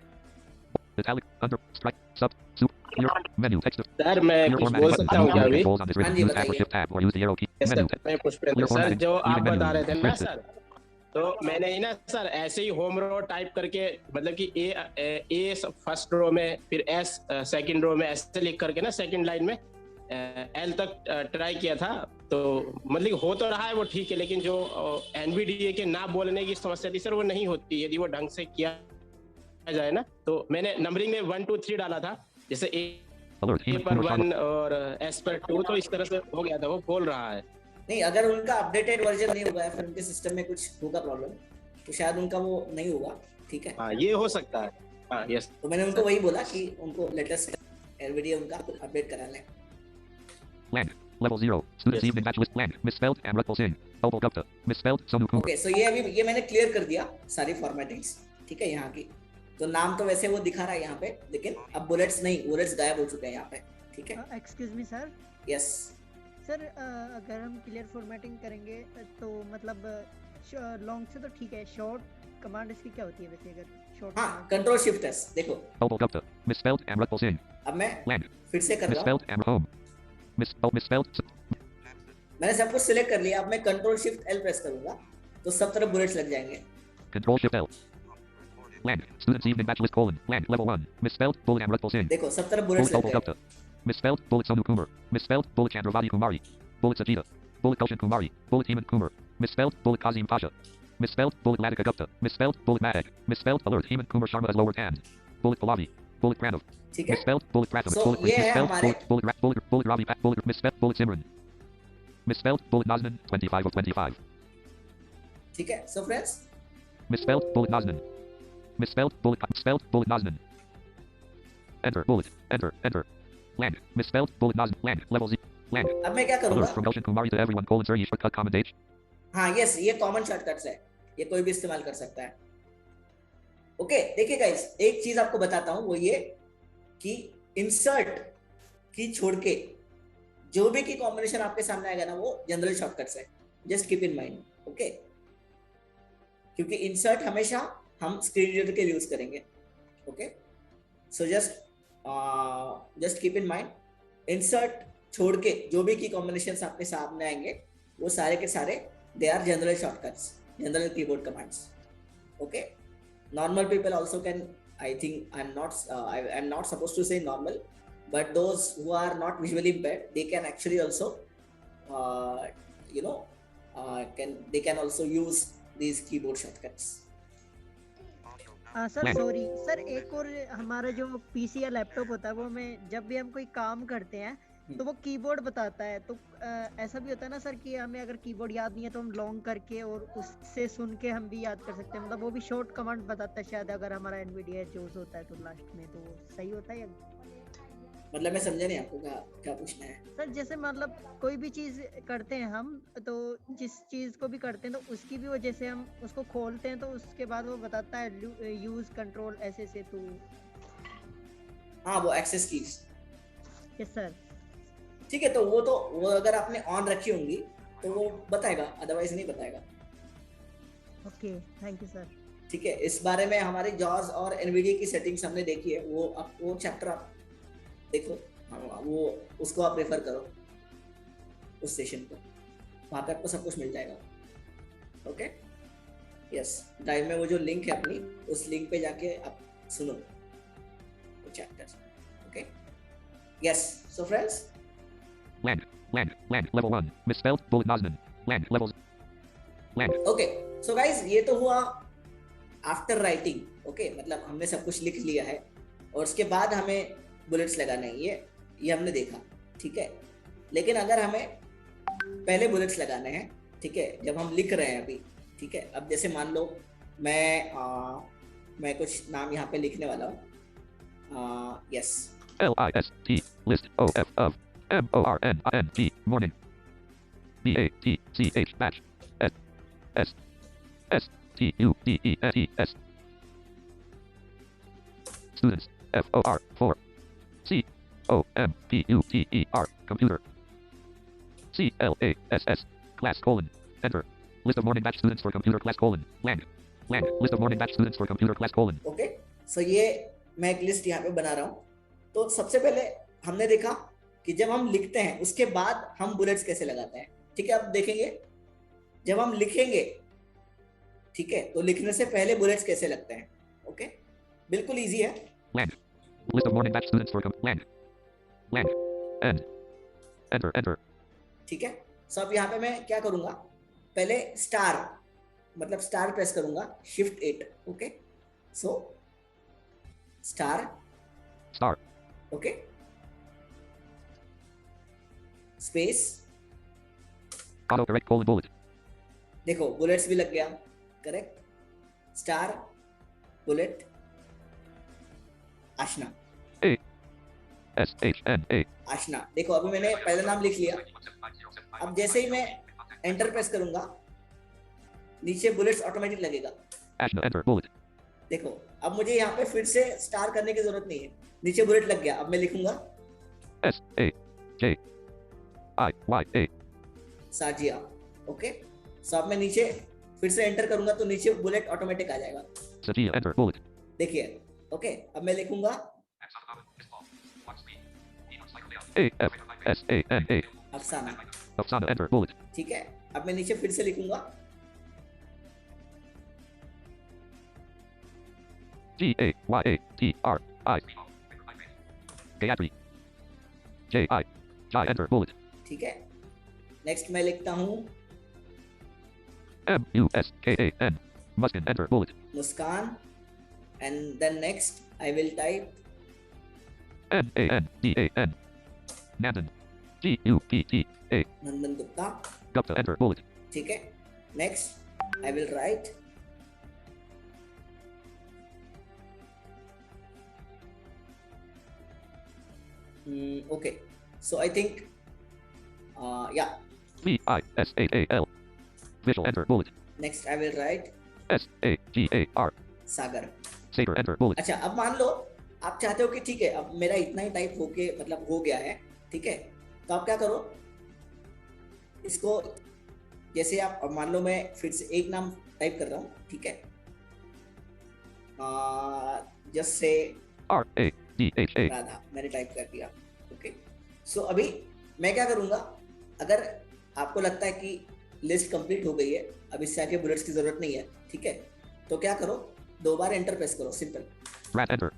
S11: italic, under, strike, sub, soup, clear, menu, text.
S14: Sir मैं कुछ बोल सकता हूँ क्या अभी?
S11: मैं
S14: पुष्पेंद्र सर, जो आप बता रहे थे ना सर, तो मैंने ही ना सर ऐसे ही होम रो टाइप करके, मतलब कि ए फर्स्ट रो में, फिर एस सेकंड रो में, ऐसे लिख करके ना सेकंड लाइन में एल तक ट्राई किया था, तो मतलब हो तो रहा है वो ठीक है, लेकिन जो एनवीडीए के ना बोलने की समस्या थी सर, वो नहीं होती यदि वो ढंग से किया जाए ना। तो मैंने नंबरिंग में 1 2 3 डाला था, जैसे ए पर 1 और एस पर 2, तो इस तरह से हो गया था, वो बोल रहा है।
S2: नहीं, अगर उनका अपडेटेड वर्जन नहीं हुआ है, फिर उनके सिस्टम में कुछ होगा प्रॉब्लम, तो शायद उनका वो नहीं होगा, ठीक है?
S14: हाँ, ये हो सकता है। हाँ, यस।
S2: तो मैंने उनको वही बोला कि उनको लेटेस्ट एनवीडिया उनका अपडेट करा लें।
S11: Land, level 0, students evening batch list, land, misspelled, and Rutbul Singh, Opal Gupta, misspelled, Sonu Kumar.
S2: Okay, so ये मैंने क्लियर कर दिया सारी फॉर्मेटिंग्स, ठीक है? यहाँ की तो नाम तो वैसे वो दिखा रहा है यहाँ पे, लेकिन अब बुलेट्स नहीं, बुलेट्स गायब हो चुके हैं यहाँ पे, ठीक है?
S5: Excuse me sir.
S2: Yes
S5: sir, अगर हम क्लियर फॉर्मेटिंग करेंगे तो मतलब लॉन्ग से तो ठीक है, शॉर्ट कमांड इसकी क्या होती है वैसे? अगर शॉर्ट,
S2: हाँ, कंट्रोल शिफ्ट एस, देखो
S11: Opal Gupta, misspelled, and Rutbul Singh.
S2: अब मैं
S11: Land,
S2: फिर से कर रहा हूँ,
S11: misspelled, and home, misspelled.
S2: मैंने सब कुछ सिलेक्ट कर लिया, अब मैं कंट्रोल शिफ्ट एल प्रेस करूंगा तो सब तरफ बुलेट्स लग जाएंगे।
S11: Control shift L. Land, students evening batch list colon, land, level 1, misspelled, bullet and Rutbul Singh.
S2: देखो सब तरफ बुलेट्स लग गए।
S11: Misspelled. Bullet Sonu Kumar. Misspelled. Bullet Chandravati Kumari. Bullet Sajida. Bullet Gulshan Kumari. Bullet Hemant Kumar. Misspelled. Bullet Kazim Pasha. Misspelled. Bullet Ladika Gupta. Misspelled. Bullet Mahek. Misspelled. Alert Hemant Kumar Sharma as lower hand. Bullet Pallavi. Bullet Pranav.
S2: ठीक है?
S11: Misspelled. Bullet Pratham.
S2: So,
S11: Bullet
S2: ये है
S11: misspelled.
S2: हमारे-
S11: Bullet Ravi. Bullet misspelled. Bullet Simran. Misspelled. Bullet Naznan. 25 of 25.
S2: ठीक है? So friends,
S11: Misspelled. Bullet Naznan. Misspelled. Bullet Naznan. Enter. Bullet. Enter. Land. Misspelled. Bullet Naznan. Land. Level Z. Land.
S2: अब मैं क्या करूँगा?
S11: Alert from Gulshan Kumari to everyone. Sir, ये shortcut comment H.
S2: हाँ yes, ये common shortcuts है, ये कोई भी इस्तेमाल कर सकता है। ओके, देखिए गाइस, एक चीज आपको बताता हूँ, वो ये कि इंसर्ट की छोड़ के जो भी की कॉम्बिनेशन आपके सामने आएगा ना, वो जनरल शॉर्टकट्स है। Just keep in mind, okay? क्योंकि इंसर्ट हमेशा हम स्क्रीन रीडर के यूज करेंगे, okay? So just keep in mind, insert छोड़ के जो भी की कॉम्बिनेशंस आपके सामने आएंगे, वो सारे के सारे they are general shortcuts, general keyboard commands, okay? Normal people also can, I think I'm not supposed to say normal, but those who are not visually impaired, they can actually also they can also use these keyboard shortcuts.
S5: Sir sorry sir, एक और हमारा जो PC या laptop होता है, वो में जब भी हम कोई काम करते हैं तो वो कीबोर्ड बताता है, तो ऐसा भी होता है ना सर कि हमें अगर कीबोर्ड याद नहीं है तो हम लॉन्ग करके और उससे सुन के हम भी याद कर सकते हैं, मतलब वो भी शॉर्ट कमांड बताता है शायद, अगर हमारा एनवीडिया जोस होता है तो लास्ट में, तो सही होता है या?
S2: मतलब मैं समझा नहीं आपको क्या पूछना है
S5: सर। जैसे मतलब कोई भी चीज करते हैं हम, तो जिस चीज को भी करते हैं तो उसकी भी वजह से हम उसको खोलते हैं, तो उसके बाद वो बताता है यूज कंट्रोल ऐसे से, तो
S2: हाँ वो एक्सेस कीज।
S5: Yes sir.
S2: ठीक है, तो वो अगर आपने ऑन रखी होंगी तो वो बताएगा, अदरवाइज नहीं बताएगा।
S5: Okay, thank you sir.
S2: ठीक है, इस बारे में हमारे जॉस और एनवीडिया की सेटिंग्स हमने देखी है, वो चैप्टर आप देखो, वो उसको आप रेफर करो, उस सेशन को, वहां पे आपको सब कुछ मिल जाएगा। ओके, यस, ड्राइव में वो जो लिंक है अपनी, उस लिंक पे जाके आप सुनो वो chapter. Okay, yes, so friends,
S11: Land, level 1, misspelled, bullet Naznan, land, levels, land.
S2: Okay, so guys, ये तो हुआ आफ्टर राइटिंग, ओके, मतलब हमने सब कुछ लिख लिया है और उसके बाद हमें बुलेट्स लगाने हैं, ये हमने देखा, ठीक है। लेकिन अगर हमें पहले बुलेट्स लगाने हैं, ठीक है, जब हम लिख रहे हैं अभी, ठीक है, अब जैसे मान लो मैं कुछ नाम यहाँ पे लिखने वाला हूँ, yes,
S11: LIST, list, OF, of, MORNING, morning, BATCH, batch, STUDENTS, students, FOR, 4, COMPUTER, computer, CLASS, class, colon, enter, list of morning batch students for computer class, colon, land, list of morning batch students for computer class, colon.
S2: Okay, so ये मैं एक list यहाँ पे बना रहा हूँ। तो सबसे पहले हमने देखा कि जब हम लिखते हैं उसके बाद हम बुलेट्स कैसे लगाते हैं, ठीक है। अब देखेंगे जब हम लिखेंगे, ठीक है, तो लिखने से पहले बुलेट्स कैसे लगते हैं। ओके, बिल्कुल इजी है।
S11: Land, list of morning batch students for land, end, enter.
S2: ठीक है, सो अब यहाँ पे मैं क्या करूंगा, पहले स्टार, मतलब स्टार प्रेस करूंगा, shift 8, okay, so star, okay, space,
S11: auto correct, colon, bullet,
S2: देखो बुलेट्स भी लग गया, correct, star, bullet, Ashna,
S11: ASHNA,
S2: Ashna. देखो अभी मैंने पहला नाम लिख लिया, अब जैसे ही मैं एंटर प्रेस करूंगा, नीचे बुलेट्स ऑटोमेटिक लगेगा।
S11: Ashna, enter, bullet,
S2: देखो अब मुझे यहाँ पे फिर से स्टार करने की जरूरत नहीं है, नीचे बुलेट लग गया। अब मैं लिखूंगा
S11: SAJIYA,
S2: साजिया, ओके, सो अब मैं नीचे फिर से एंटर करूंगा तो नीचे बुलेट ऑटोमेटिक आ जाएगा।
S11: Sajia, enter, bullet,
S2: देखिए, ओके, अब मैं लिखूंगा
S11: AFSANA,
S2: अफसाना,
S11: Afsana, enter, bullet,
S2: ठीक है। अब मैं नीचे फिर से लिखूंगा
S11: GAYATRI, Gayatri, J-I. Jai, enter, bullet.
S2: ठीक है, नेक्स्ट मैं लिखता हूँ
S11: M-U-S-K-A-N. Muskan, enter, bullet.
S2: Muskan, and then next I will type
S11: N-A-N-D-A-N. Nandan. G-U-P-T-A.
S2: Nandan Gupta,
S11: Gupta, enter, bullet.
S2: ठीक है, next I will write okay, so I think yeah,
S11: V-I-S-A-A-L. Visual, enter, bullet.
S2: next I will write
S11: S-A-G-A-R.
S2: Sagar.
S11: Saber, enter, bullet.
S2: अच्छा, अब मान लो आप चाहते हो कि ठीक है अब मेरा इतना ही टाइप होके मतलब हो गया है, ठीक है, तो आप क्या करो, इसको जैसे आप अब मान लो मैं फिर से एक नाम टाइप कर रहा हूँ, ठीक है, जस्ट से
S11: R-A-D-H-A.
S2: राधा मैंने टाइप कर दिया। ओके, सो अभी मैं क्या करूँगा, अगर आपको लगता है कि लिस्ट कंप्लीट हो गई है, अब इससे आगे बुलेट्स की जरूरत नहीं है, ठीक है, तो क्या करो, 2 बार एंटर प्रेस करो, simple.
S11: Rat, enter.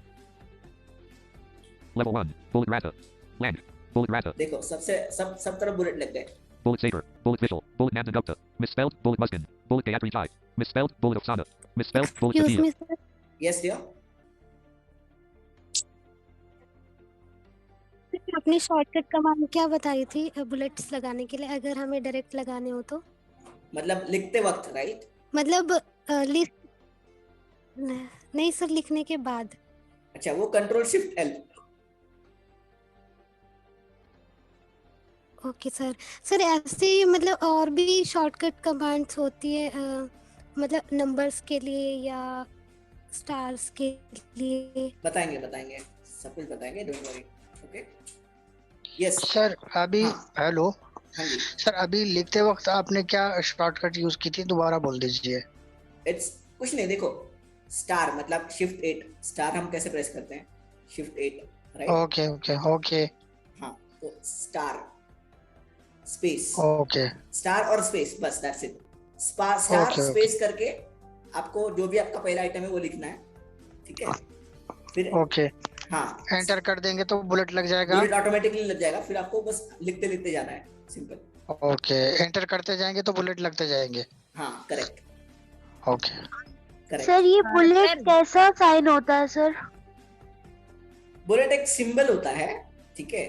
S11: Level 1, bullet rata. Lang, bullet rata.
S2: देखो सब तरफ बुलेट लग गए।
S11: Bullet Saber, bullet Visual, bullet Nandan Gupta. Misspelled, bullet Muskan. Bullet Gayatri Jai. Misspelled, bullet Oksana. Misspelled, bullet
S3: Excuse me,
S11: Sophia.
S3: sir.
S2: Yes dear.
S3: आपने shortcut command क्या बताई थी bullets लगाने के लिए, अगर हमें डायरेक्ट लगाने हो तो?
S2: मतलब लिखते वक्त, राइट?
S3: मतलब लिस्ट नहीं सर, लिखने के बाद।
S2: अच्छा, वो control shift L.
S3: Okay sir. Sir ऐसे ही मतलब और भी शॉर्टकट कमांड्स होती है मतलब नंबर्स के लिए या स्टार्स के लिए?
S2: बताएंगे सब कुछ बताएंगे, don't worry. Okay, yes
S15: sir अभी हेलो
S2: हाँ जी
S15: सर, अभी लिखते वक्त आपने क्या शॉर्टकट यूज की थी, दोबारा बोल दीजिए।
S2: इट्स कुछ नहीं, देखो स्टार मतलब शिफ्ट 8, स्टार हम कैसे प्रेस करते हैं, shift 8, right?
S15: Okay okay okay
S2: हाँ, तो स्टार स्पेस,
S15: ओके
S2: स्टार और स्पेस, बस दैट्स इट। स्टार स्पेस करके आपको जो भी आपका पहला आइटम है वो लिखना है, ठीक है, फिर
S15: ओके
S2: हाँ
S15: एंटर कर देंगे तो बुलेट लग जाएगा,
S2: बुलेट ऑटोमेटिकली लग जाएगा, फिर आपको बस लिखते जाना है, सिंपल।
S15: ओके एंटर करते जाएंगे तो बुलेट लगते जाएंगे।
S2: हाँ करेक्ट
S15: ओके
S2: करेक्ट।
S9: सर ये बुलेट कैसा साइन होता है सर?
S2: बुलेट एक सिंबल होता है, ठीक है,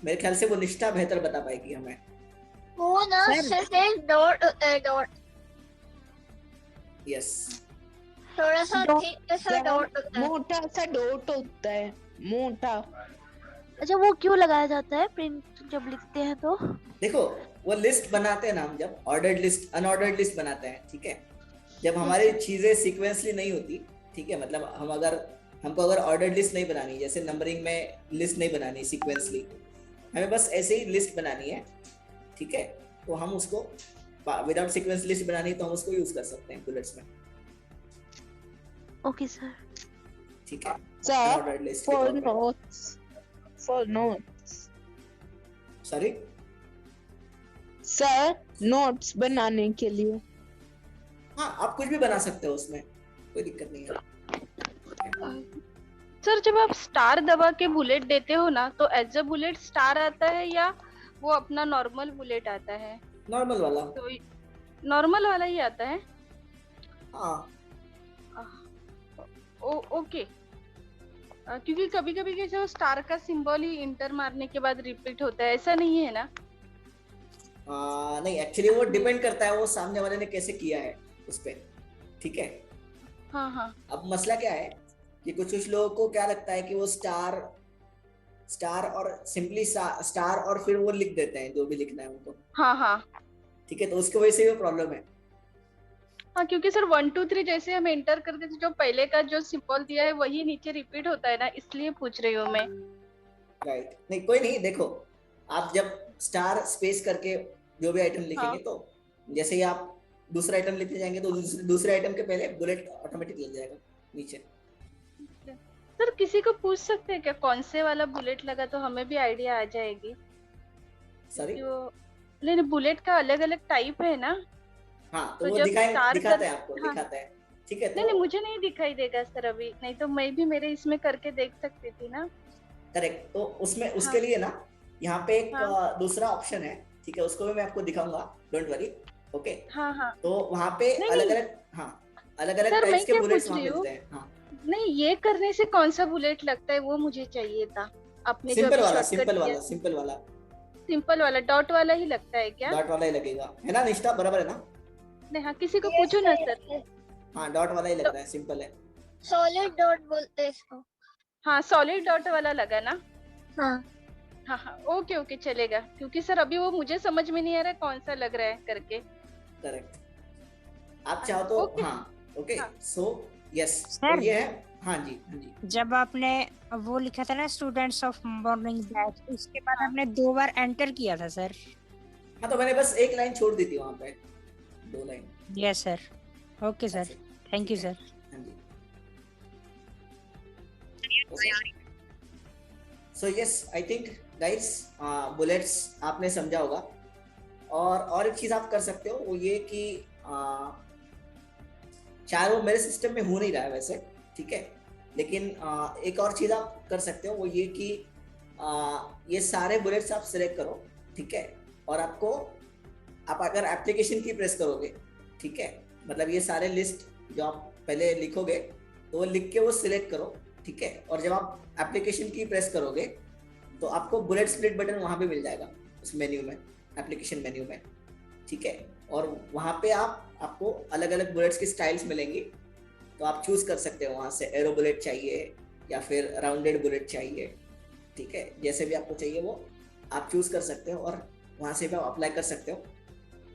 S2: मेरे ख्याल से वो निष्ठा बेहतर बता पाएगी हमें।
S9: वो ना सर डॉट होता है, डॉट।
S2: यस,
S9: थोड़ा सा ठीक सा डॉट होता है,
S10: मोटा सा डॉट होता है, मोटा।
S9: अच्छा, वो क्यों लगाया जाता है प्रिंट जब लिखते हैं तो?
S2: देखो वो लिस्ट बनाते हैं ना हम, जब ऑर्डर्ड लिस्ट अनऑर्डर्ड लिस्ट बनाते हैं, ठीक है, जब हमारी चीजें सीक्वेंसली नहीं होती, ठीक है, मतलब हमको अगर ऑर्डर्ड लिस्ट नहीं बनानी, जैसे नंबरिंग में लिस्ट नहीं बनानी सीक्वेंसली, हमें बस ऐसे ही लिस्ट बनानी है, ठीक है, तो हम उसको विदाउट सीक्वेंस लिस्ट बनानी है तो हम उसको यूज कर सकते हैं बुलेट्स में।
S9: ओके सर,
S2: ठीक है,
S10: sir
S2: ordered list
S10: for notes
S2: sorry
S10: sir, notes बनाने के लिए।
S2: हाँ, आप कुछ भी बना सकते हो उसमें, कोई दिक्कत नहीं है।
S9: सर जब आप स्टार दबा के बुलेट देते हो ना, तो एज अ बुलेट स्टार आता है या वो अपना नॉर्मल बुलेट आता है?
S2: नॉर्मल वाला,
S9: तो नॉर्मल वाला ही आता है।
S2: हाँ
S9: ओके, क्योंकि कभी कभी कैसे वो स्टार का सिंबल ही इंटर मारने के बाद रिपीट होता है, ऐसा नहीं है ना?
S2: नहीं, एक्चुअली वो डिपेंड करता है वो सामने वाले ने कैसे किया है उस पे, ठीक है।
S9: हाँ हाँ।
S2: अब मसला क्या है कि कुछ लोगों को क्या लगता है कि वो स्टार और सिंपली स्टार और फिर वो लिख देते हैं जो भी लिखना है उनको।
S9: हाँ हाँ
S2: ठीक है, तो उसकी वजह से भी प्रॉब्लम है।
S9: हाँ, क्योंकि सर 1 2 3 जैसे हम एंटर करते थे, जो पहले का जो सिंबल दिया है वही नीचे रिपीट होता है ना, इसलिए पूछ रही हूँ मैं।
S2: राइट, नहीं कोई नहीं, देखो आप जब स्टार स्पेस करके जो भी आइटम लिखेंगे, तो जैसे ही आप दूसरा आइटम लिखते जाएंगे तो दूसरे आइटम के पहले बुलेट ऑटोमेटिक लग जाएगा नीचे।
S9: सर किसी को पूछ सकते हैं क्या कौन से वाला बुलेट लगा, तो हमें भी आइडिया आ जाएगी।
S2: सॉरी,
S9: नहीं बुलेट का अलग अलग टाइप है ना।
S2: हाँ, तो वो दिखाता है आपको, दिखाता है, ठीक है।
S9: नहीं मुझे नहीं दिखाई देगा सर अभी, नहीं तो मैं भी मेरे इसमें करके देख सकती थी ना।
S2: करेक्ट। तो उसमें उसके लिए ना यहाँ पे एक दूसरा ऑप्शन है, ठीक है, उसको भी मैं आपको दिखाऊंगा, डोंट वरी। ओके
S9: हाँ।
S2: तो वहाँ पे अलग अलग
S9: सर,
S2: टाइप्स के
S9: मैं क्या
S2: बुलेट्स
S9: पूछ
S2: वहाँ
S9: रही हूँ,
S2: मिलते हैं। हाँ
S9: नहीं ये करने से कौन सा बुलेट लगता है वो मुझे चाहिए था। आपने जो
S2: सिंपल
S9: अभी
S2: वाला,
S9: शॉर्टकट सिंपल वाला डॉट वाला ही लगता है क्या?
S2: डॉट वाला ही लगेगा, है ना निष्ठा, बराबर है ना?
S9: नहीं हाँ, किसी को पूछो ना सर।
S2: हाँ डॉट वाला ही लग रहा है, सिंपल है।
S3: सॉलिड डॉट बोलते हैं इसको।
S9: हाँ सॉलिड डॉट वाला लगा ना?
S3: हाँ
S9: हाँ ओके ओके चलेगा, क्योंकि सर अभी वो मुझे समझ में नहीं आ रहा है कौन सा लग रहा है करके।
S2: करेक्ट, आप चाहो तो हाँ ओके सो यस
S7: सर
S2: ये है। हाँ जी हाँ जी।
S7: जब आपने वो लिखा था ना स्टूडेंट्स ऑफ मॉर्निंग बैच, उसके बाद आपने 2 बार एंटर किया था सर।
S2: हाँ तो मैंने बस एक लाइन छोड़ दी थी वहाँ पे, 2 line.
S7: Yes sir, okay sir, thank you sir.
S2: हाँ जी। So yes I think guys bullets आपने समझा होगा। और एक चीज आप कर सकते हो वो ये कि शायद वो मेरे सिस्टम में हो नहीं रहा है वैसे, ठीक है, लेकिन एक और चीज आप कर सकते हो वो ये कि ये सारे बुलेट्स आप सिलेक्ट करो, ठीक है, और आप अगर एप्लीकेशन की प्रेस करोगे, ठीक है, मतलब ये सारे लिस्ट जो आप पहले लिखोगे तो वो लिख के वो सिलेक्ट करो, ठीक है, और जब आप एप्लीकेशन की प्रेस करोगे तो आपको बुलेट स्प्लिट बटन वहाँ पे मिल जाएगा उस मेन्यू में, एप्लीकेशन मेन्यू में, ठीक है, और वहाँ पे आपको अलग अलग बुलेट्स की स्टाइल्स मिलेंगी, तो आप चूज कर सकते हो वहाँ से एरो बुलेट चाहिए या फिर राउंडेड बुलेट चाहिए, ठीक है, जैसे भी आपको चाहिए वो आप चूज कर सकते हो और वहाँ से भी आप अप्लाई कर सकते हो,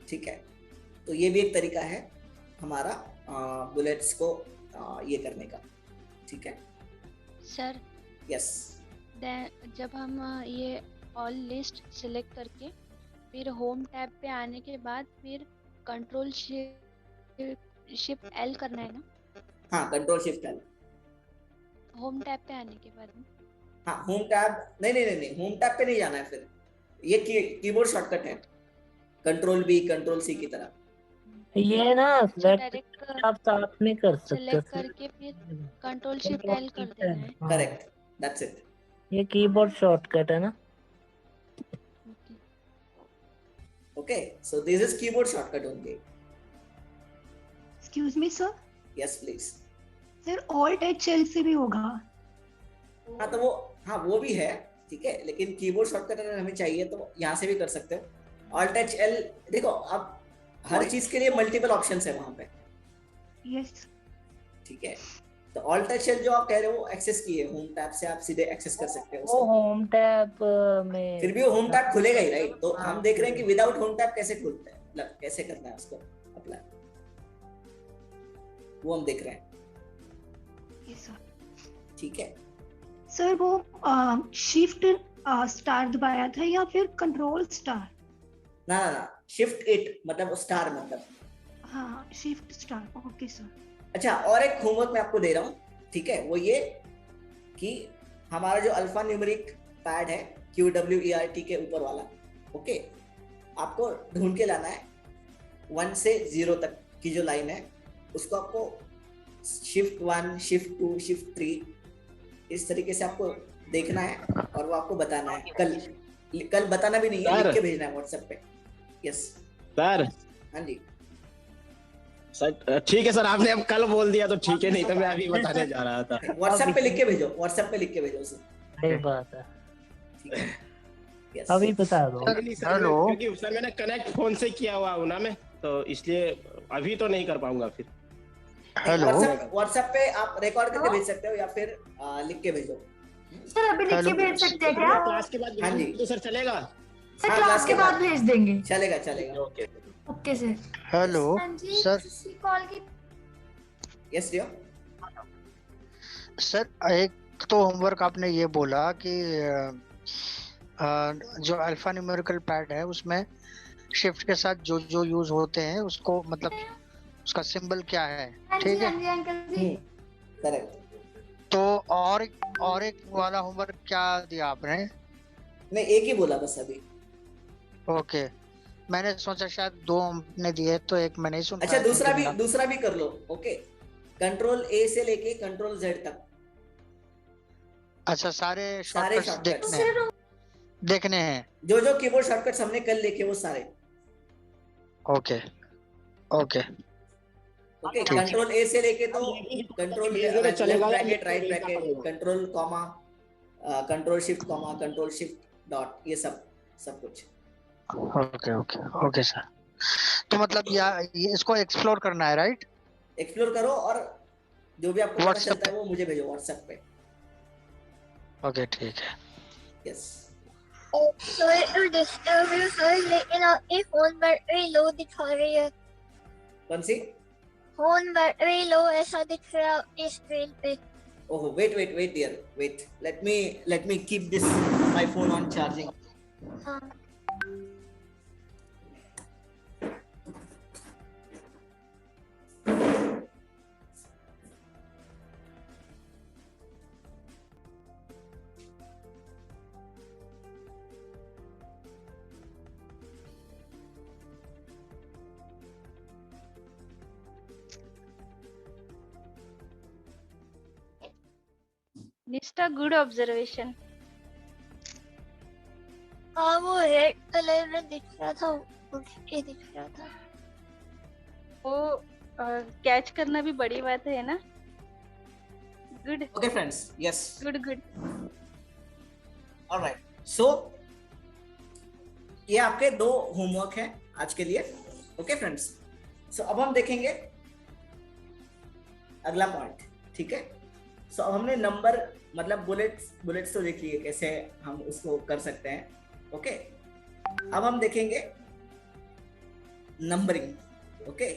S2: ठीक है। तो ये भी एक तरीका है हमारा बुलेट्स को ये करने का, ठीक है
S16: सर।
S2: यस
S16: जब हम ये ऑल लिस्ट सिलेक्ट करके फिर होम टैब पे आने के बाद फिर कंट्रोल शिफ्ट एल करना है ना?
S2: हाँ control shift L
S16: home tab पे आने के बाद में।
S2: हाँ होम टैब नहीं होम टैब पे नहीं जाना है, फिर ये कीबोर्ड शॉर्टकट है, कंट्रोल बी कंट्रोल सी की तरह।
S17: ये ना सिलेक्ट आप साथ में कर सकते हो,
S16: सिलेक्ट करके फिर कंट्रोल शिफ्ट एल कर देना है।
S2: Correct, that's it.
S17: ये कीबोर्ड शॉर्टकट है ना?
S2: Okay so this is keyboard shortcut only.
S18: Excuse me sir.
S2: Yes please.
S18: Sir alt H L से भी होगा?
S2: हाँ तो वो भी है, ठीक है, लेकिन कीबोर्ड शॉर्टकट अगर हमें चाहिए तो यहाँ से भी कर सकते हो। ऑल्ट एच एल देखो अब हर चीज के लिए मल्टीपल ऑप्शंस है वहाँ पे।
S18: यस
S2: ठीक है, तो ऑल्ट एच एल जो आप कह रहे हो एक्सेस की है, होम टैब से आप सीधे एक्सेस कर सकते हो।
S17: वो होम टैब में
S2: फिर भी वो होम टैब खुलेगा ही, राइट? तो हम देख रहे हैं कि विदाउट होम टैब कैसे खुलता है, मतलब कैसे करना है उसको अप्लाई, वो हम देख रहे हैं। ठीक है
S18: सर, वो शिफ्ट स्टार दबाया था या फिर कंट्रोल स्टार?
S2: ना शिफ्ट 8 मतलब स्टार मतलब।
S18: हाँ शिफ्ट स्टार, ओके सर।
S2: अच्छा और एक होमवर्क मैं आपको दे रहा हूँ, ठीक है, वो ये कि हमारा जो अल्फा न्यूमेरिक पैड है QWERT के ऊपर वाला, ओके, आपको ढूंढ के लाना है 1 से 0 तक की जो लाइन है, उसको आपको शिफ्ट 1 शिफ्ट 2 शिफ्ट 3 इस तरीके से आपको देखना है और वो आपको बताना है। कल बताना भी नहीं है, लिख के भेजना है व्हाट्सएप पे। Yes
S14: sir.
S2: हाँ जी
S14: सर ठीक है सर, आपने अब कल बोल दिया तो ठीक है, नहीं तो मैं अभी बताने जा रहा था।
S2: व्हाट्सएप पे लिख के भेजो, व्हाट्सएप पे लिख के भेजो उसे।
S17: सही बात है,
S2: ठीक है यस
S17: अभी बता दो।
S14: हेलो, क्योंकि सर मैंने कनेक्ट फोन से किया हुआ हूं ना मैं, तो इसलिए अभी तो नहीं कर पाऊंगा फिर।
S15: हेलो,
S2: व्हाट्सएप पे आप रिकॉर्ड करके भेज सकते हो या फिर लिख के भेजो।
S18: सर अभी लिख के भेज सकते हैं क्या?
S14: क्लास के बाद
S2: हाँ जी
S14: तो सर चलेगा?
S18: सर क्लास के बाद भेज देंगे।
S2: चलेगा
S18: okay sir.
S15: Hello sir.
S18: Call की
S2: यस डियर
S15: सर, एक तो होमवर्क आपने ये बोला कि जो अल्फा न्यूमेरिकल पैड है उसमें शिफ्ट के साथ जो जो यूज होते हैं उसको, मतलब उसका सिंबल क्या है, ठीक है?
S2: करेक्ट।
S15: तो और एक वाला होमवर्क क्या दिया आपने?
S2: नहीं एक ही बोला बस अभी।
S15: ओके, मैंने सोचा शायद 2 आपने दिए तो एक मैं नहीं सुन पाया।
S2: अच्छा दूसरा भी कर लो। ओके, कंट्रोल A से लेके कंट्रोल Z तक,
S15: अच्छा, सारे
S2: सारे
S15: शॉर्टकट्स
S2: शॉर्टकट्स
S15: देखने हैं।
S2: जो कीबोर्ड शॉर्टकट्स हमने कल लिखे वो सारे।
S15: ओके ओके
S2: ओके, कंट्रोल ए से लेके तो control left bracket, right bracket, control comma, control shift comma, control shift dot, ये सब कुछ।
S15: Okay okay okay sir. तो मतलब ये इसको एक्सप्लोर करना है, राइट?
S2: एक्सप्लोर करो और जो भी आपको पता चलता है वो मुझे भेजो व्हाट्सएप पे।
S15: ओके ठीक है।
S2: Yes.
S3: Sorry to disturb you sir, लेकिन आपकी फोन बैटरी लो दिखा रही है।
S2: कौन सी?
S3: फोन बैटरी लो ऐसा दिख रहा है आपकी स्क्रीन पे।
S2: Oh, wait dear, wait, let me keep this my phone on charging.
S3: हाँ।
S9: Nishtha, good observation.
S3: हाँ, वो रेड कलर में दिख रहा था, उठ के दिख रहा था।
S9: वो कैच करना भी बड़ी बात है ना। Good.
S2: Okay friends, yes,
S9: good.
S2: Alright, so ये आपके 2 होमवर्क हैं आज के लिए। ओके फ्रेंड्स, सो अब हम देखेंगे अगला पॉइंट। ठीक है, सो अब हमने नंबर मतलब बुलेट्स तो देख लिए कैसे हम उसको कर सकते हैं। ओके, अब हम देखेंगे नंबरिंग। ओके,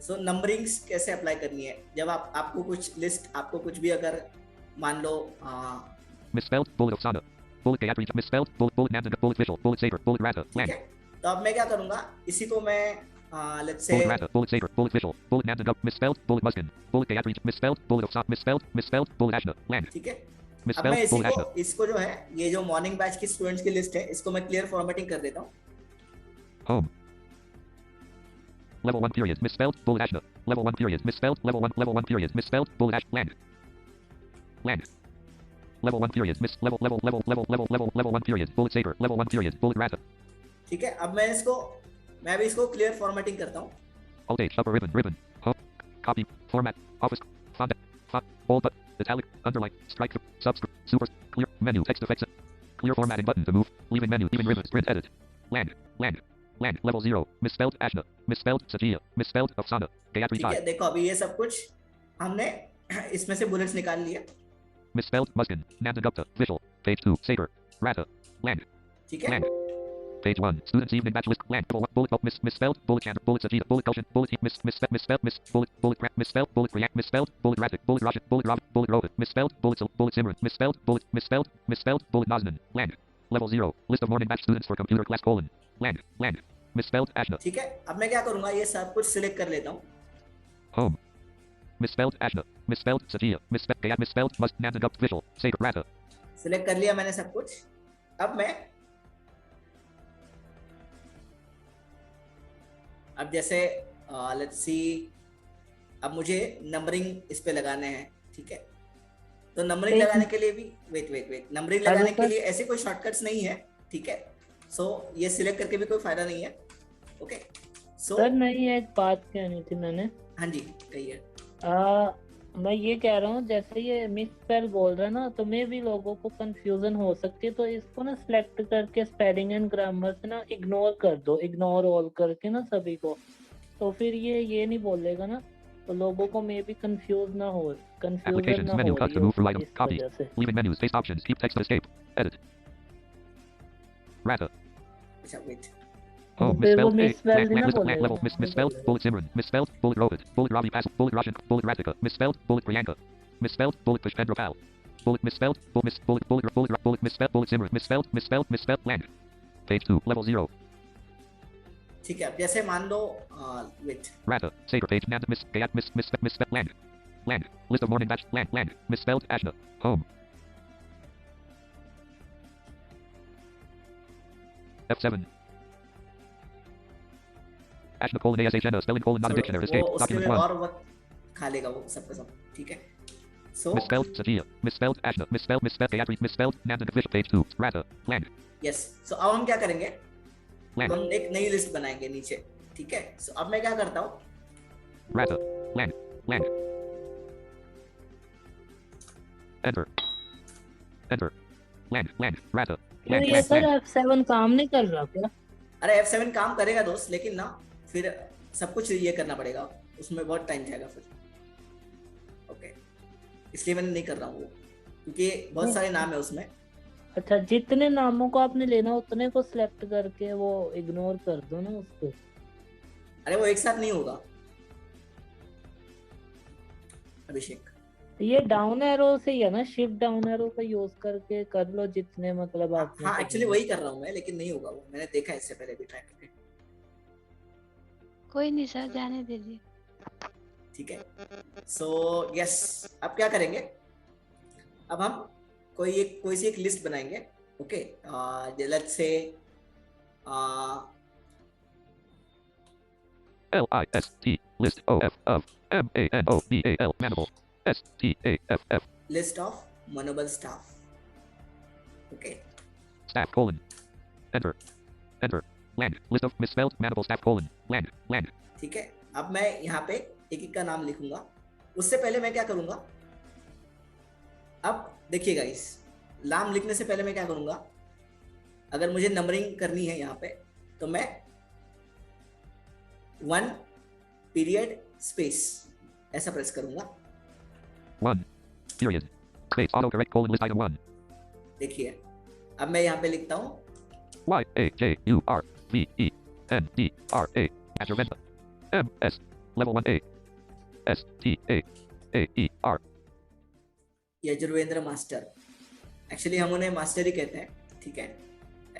S2: सो नंबरिंग्स कैसे अप्लाई करनी है जब आपको कुछ लिस्ट, आपको कुछ भी अगर मान लो
S11: misspelled bullet Oksana bullet Gayatri misspelled bullet Nandana bullet visual bullet saber bullet rata land
S2: तो अब मैं क्या करूंगा, इसी को मैं let's say
S11: bullet rata bullet saber bullet visual bullet Nandana misspelled bullet Muskin bullet Gayatri misspelled bullet Oksana misspelled bullet Ashna land
S2: ठीक है। अब
S11: misspelled
S2: मैं
S11: bullet Ashna
S2: इसको जो है ये जो मॉर्निंग बैच की स्टूडेंट्स की लिस्ट है इसको मैं क्लियर फॉर्मेटिंग कर देता हूँ।
S11: home level 1 period misspelled bullet Ashna level 1 period misspelled level 1 period misspelled bullet Ash land level 1 period miss level 1 period bullet saber level 1 period bullet rata
S2: ठीक है। अब मैं भी इसको क्लियर फॉर्मेटिंग करता हूँ।
S11: alt H upper ribbon home copy format office font bold but italic underline strike subscript super clear menu text effects clear formatting button to move leaving menu even ribbons print edit land level 0 misspelled Ashna misspelled Sajia misspelled Oksana Gayatri
S2: ठीक है, देखो अभी ये सब कुछ हमने इसमें से बुलेट्स निकाल लिए।
S11: misspelled Muskin Nandagupta visual page 2 saber rata land
S2: ठीक है।
S11: land page 1 students evening batch list land bullet misspelled bullet chandra bullet Sajida bullet Gulshan bullet misspelled misspelled bullet react misspelled bullet Ratic bullet Rashid bullet Rohit misspelled bullet Simran misspelled bullet Naznan land level 0 list of morning batch students for computer class land misspelled Ashna
S2: ठीक है, अब मैं क्या करूंगा, ये सब कुछ select कर लेता हूँ।
S11: home misspelled Ashna misspelled Sajia misspelled must Nandagapt visual saber rata
S2: select कर लिया मैंने सब कुछ। अब जैसे लेट्स सी, अब मुझे नंबरिंग इस पे लगाने हैं। ठीक है, तो नंबरिंग लगाने के लिए भी वेट नंबरिंग लगाने के लिए ऐसे कोई शॉर्टकट्स नहीं है। ठीक है, सो ये सिलेक्ट करके भी कोई फायदा नहीं है। ओके, सो
S17: सर नहीं, एक बात कहनी थी मैंने।
S2: हाँ जी, कहिए।
S17: मैं ये कह रहा हूँ जैसे ये मिसस्पेल बोल रहा है ना, तो मे भी लोगों को कंफ्यूजन हो सकती है, तो इसको ना सिलेक्ट करके स्पेलिंग एंड ग्रामर से ना इग्नोर कर दो, इग्नोर ऑल करके ना सभी को, तो फिर ये नहीं बोलेगा ना, तो लोगों को मे भी कंफ्यूज ना हो,
S11: applications menu cut to move through items copy leaving menus paste options keep text escape edit rata
S2: अच्छा wait
S11: home misspelled level misspelled bullet Simran misspelled bullet Rohit bullet Ravi Pass bullet Roshan bullet Ratika misspelled bullet Priyanka misspelled bullet Pushpendra Pal bullet misspelled bullet misspelled bullet Simran misspelled land page 2 level 0
S2: ठीक है। अब जैसे मान लो wait
S11: rata saber page Nand misspelled land list of morning batch land misspelled Ashna home F7 Ashna colon ASHNA spelling colon not a dictionary escape document 1
S2: और वक्त खा लेगा वो सब का सब। ठीक है, So
S11: Misspelled Sajia. Misspelled Ashna. Misspelled Gayatri. Misspelled Nanda Fish. Page 2. Rata. Land.
S2: yes, so अब हम क्या करेंगे,
S11: Land.
S2: हम एक नई लिस्ट बनाएंगे नीचे, ठीक है। सो अब मैं क्या करता हूँ,
S11: Rata. Land. Land. Enter. Enter. Land. Land. Rata.
S17: तो
S11: Land.
S17: ये
S11: Land.
S17: Sir
S11: Land.
S17: F7 काम नहीं कर रहा क्या?
S2: अरे F7 काम करेगा दोस्त, लेकिन ना फिर सब कुछ ये करना पड़ेगा, उसमें बहुत टाइम जाएगा फिर। ओके, इसलिए मैंने नहीं कर रहा हूँ वो, क्योंकि बहुत सारे नाम है उसमें।
S17: अच्छा, जितने नामों को आपने लेना उतने को सिलेक्ट करके वो इग्नोर कर दो ना उसको।
S2: अरे वो एक साथ नहीं होगा अभिषेक।
S17: ये डाउन एरो से ही है ना, शिफ्ट डाउन एरो का यूज करके कर लो जितने मतलब आपने।
S2: हाँ एक्चुअली वही कर रहा हूँ मैं, लेकिन नहीं होगा वो, मैंने देखा है इससे पहले भी ट्राई करके।
S16: कोई नहीं सर, जाने दीजिए।
S2: ठीक है, सो यस, अब क्या करेंगे, अब हम कोई सी एक लिस्ट बनाएंगे। Okay, let's say
S11: LIST. List of MANOBAL. Manable. STAFF.
S2: List of Manobal staff. Okay,
S11: Staff colon. Enter. Enter. Land. List of misspelled manable staff colon. Land. Land.
S2: ठीक है, अब मैं यहाँ पे एक एक का नाम लिखूंगा। उससे पहले मैं क्या करूंगा, अब देखिए गाइस, नाम लिखने से पहले मैं क्या करूंगा, अगर मुझे नंबरिंग करनी है यहाँ पे, तो मैं 1 पीरियड स्पेस ऐसा प्रेस करूंगा।
S11: 1. Period. Space autocorrect colon list item 1.
S2: देखिए, अब मैं यहाँ पे लिखता हूँ
S11: YAJURVENDRA. Azurvenda. MS. Level 1A. STAAER.
S2: Yajurvendra master. Actually हम उन्हें मास्टर ही कहते हैं, ठीक है।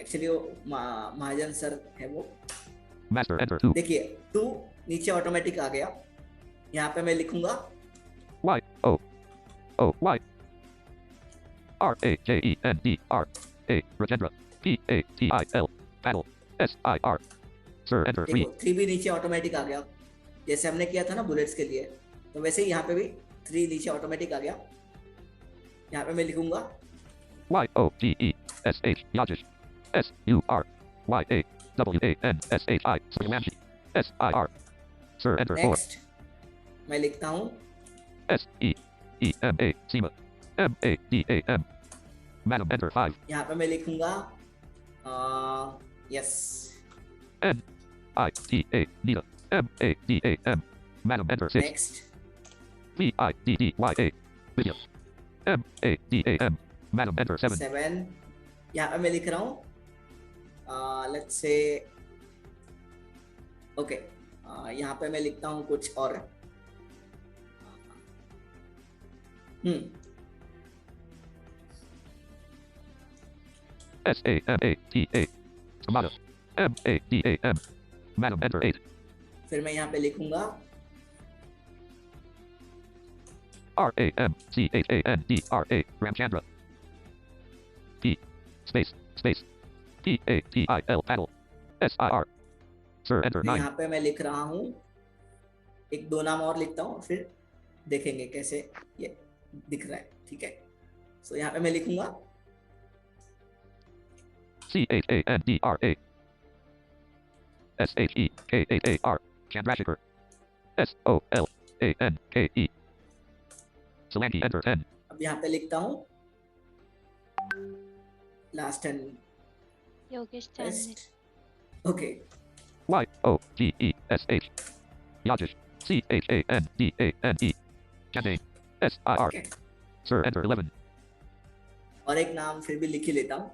S2: एक्चुअली वो महाजन सर है वो।
S11: Master. Enter 2.
S2: देखिए 2 नीचे ऑटोमेटिक आ गया। यहाँ पे मैं लिखूंगा
S11: YOOY. RAJENDRA. Rajendra. PATIL. Battle. SIR. Sir. Enter 3.
S2: देखो 3 भी नीचे ऑटोमेटिक आ गया, जैसे हमने किया था ना बुलेट्स के लिए, तो वैसे ही यहाँ पे भी 3 नीचे ऑटोमेटिक आ गया। यहाँ पे मैं लिखूंगा
S11: YOGESH. Yajish. SURYAWANSHI. Suryamanshi. SIR. Sir. Enter 4.
S2: Next मैं लिखता हूँ
S11: SEEMA. Seema. MADAM. Madam. Enter 5.
S2: यहाँ पे मैं लिखूंगा yes
S11: NITA. Nita. MADAM. Madam. Enter 6.
S2: Next
S11: VIDDYA. Vidya. MADAM. Madam. Enter 7.
S2: 7। यहाँ पे मैं लिख रहा हूँ लेट्स से ओके, यहाँ पे मैं लिखता हूँ कुछ और।
S11: SAMATA. Samada. MADAM. Madam. Enter 8.
S2: फिर मैं यहाँ पे लिखूंगा
S11: RAMCHANDRA. Ramchandra. P. Space. Space. PATIL. Paddle. SIR. Sir. Enter
S2: फिर
S11: 9.
S2: यहाँ पे मैं लिख रहा हूँ एक 2 नाम और लिखता हूँ, फिर देखेंगे कैसे ये दिख रहा है, ठीक है। सो यहाँ पे मैं लिखूंगा
S11: CHANDRA. SHEKAAR. Chandrasekhar. SOLANKE. Solanki. Enter 10.
S2: अब यहाँ पे लिखता हूँ last and
S16: Yogesh Chandni.
S2: Okay,
S11: YOGESH. Yajish. CHANDANE. Chandane. SIR. Sir. Enter 11.
S2: और एक नाम फिर भी लिख ही लेता हूँ,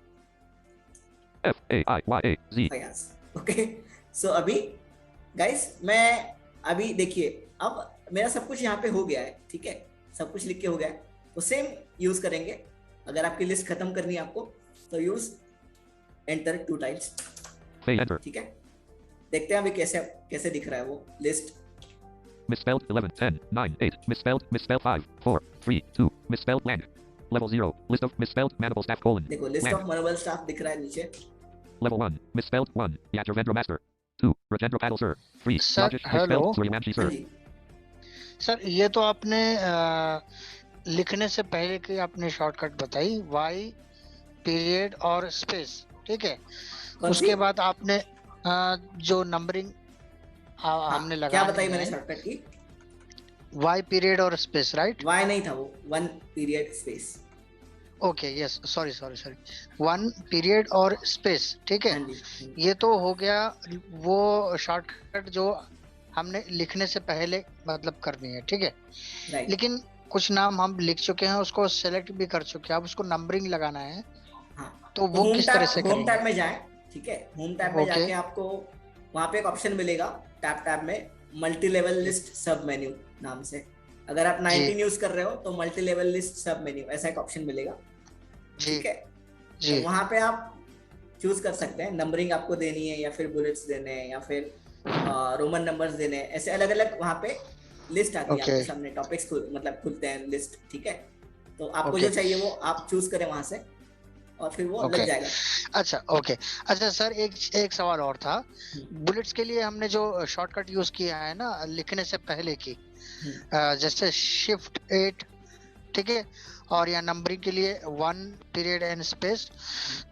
S11: FAIYAZ.
S2: फयाज। ओके, सो अभी गाइस मैं अभी देखिए, अब मेरा सब कुछ यहाँ पे हो गया है, ठीक है, सब कुछ लिख के हो गया है। तो सेम यूज करेंगे, अगर आपकी लिस्ट खत्म करनी है आपको, तो यूज एंटर 2 टाइम्स,
S11: Enter.
S2: ठीक है। देखते हैं अभी कैसे दिख रहा है वो list.
S11: Misspelled 11, 10, 9, 8. Misspelled 5, 4, 3, 2. Misspelled land. Level 0. List of misspelled manable staff colon.
S2: देखो list
S11: Land.
S2: Of Manobal staff दिख रहा है नीचे।
S11: Level 1. Misspelled 1. Yajurvendra Master. 2. Rajendra Paddle Sir. 3.
S15: Sir,
S11: Rajesh
S15: hello.
S11: misspelled Suryamanshi Sir.
S15: Sir ये तो आपने लिखने से पहले की आपने शॉर्टकट बताई, वाई पीरियड और स्पेस, ठीक है। उसके बाद आपने जो नंबरिंग हमने लगा,
S2: क्या बताई मैंने शॉर्टकट की?
S15: वाई पीरियड और स्पेस, राइट?
S2: वाई नहीं था वो, one period space.
S15: Okay, yes, sorry sorry sorry, one period और स्पेस, ठीक है। ये तो हो गया वो शॉर्टकट जो हमने लिखने से पहले मतलब करनी है, ठीक है। लेकिन कुछ नाम हम लिख चुके हैं, उसको सेलेक्ट भी कर चुके हैं, अब उसको नंबरिंग लगाना है। तो वो किस तरह से करेंगे?
S2: होम टैब में जाएं, ठीक है। होम टैब में जाके आपको वहां पे एक ऑप्शन मिलेगा टैब में, मल्टी लेवल लिस्ट सब मेन्यू नाम से। अगर आप 19 यूज कर रहे हो तो मल्टी लेवल लिस्ट सब मेन्यू ऐसा एक ऑप्शन मिलेगा, ठीक है। तो वहां पे आप चूज कर सकते हैं नंबरिंग आपको देनी है या फिर बुलेट्स देने हैं या फिर रोमन नंबर्स देने हैं, ऐसे अलग अलग वहां पे लिस्ट आती है आपके सामने, टॉपिक्स मतलब खुलते हैं लिस्ट, ठीक है। तो आपको जो चाहिए वो आप चूज करें वहां से और फिर वो लग जाएगा।
S15: अच्छा, ओके। अच्छा सर, एक सवाल और था। बुलेट्स के लिए हमने जो शॉर्टकट यूज किया है ना लिखने से पहले की, जैसे शिफ्ट 8, ठीक है, और या नंबरिंग के लिए वन पीरियड एंड स्पेस,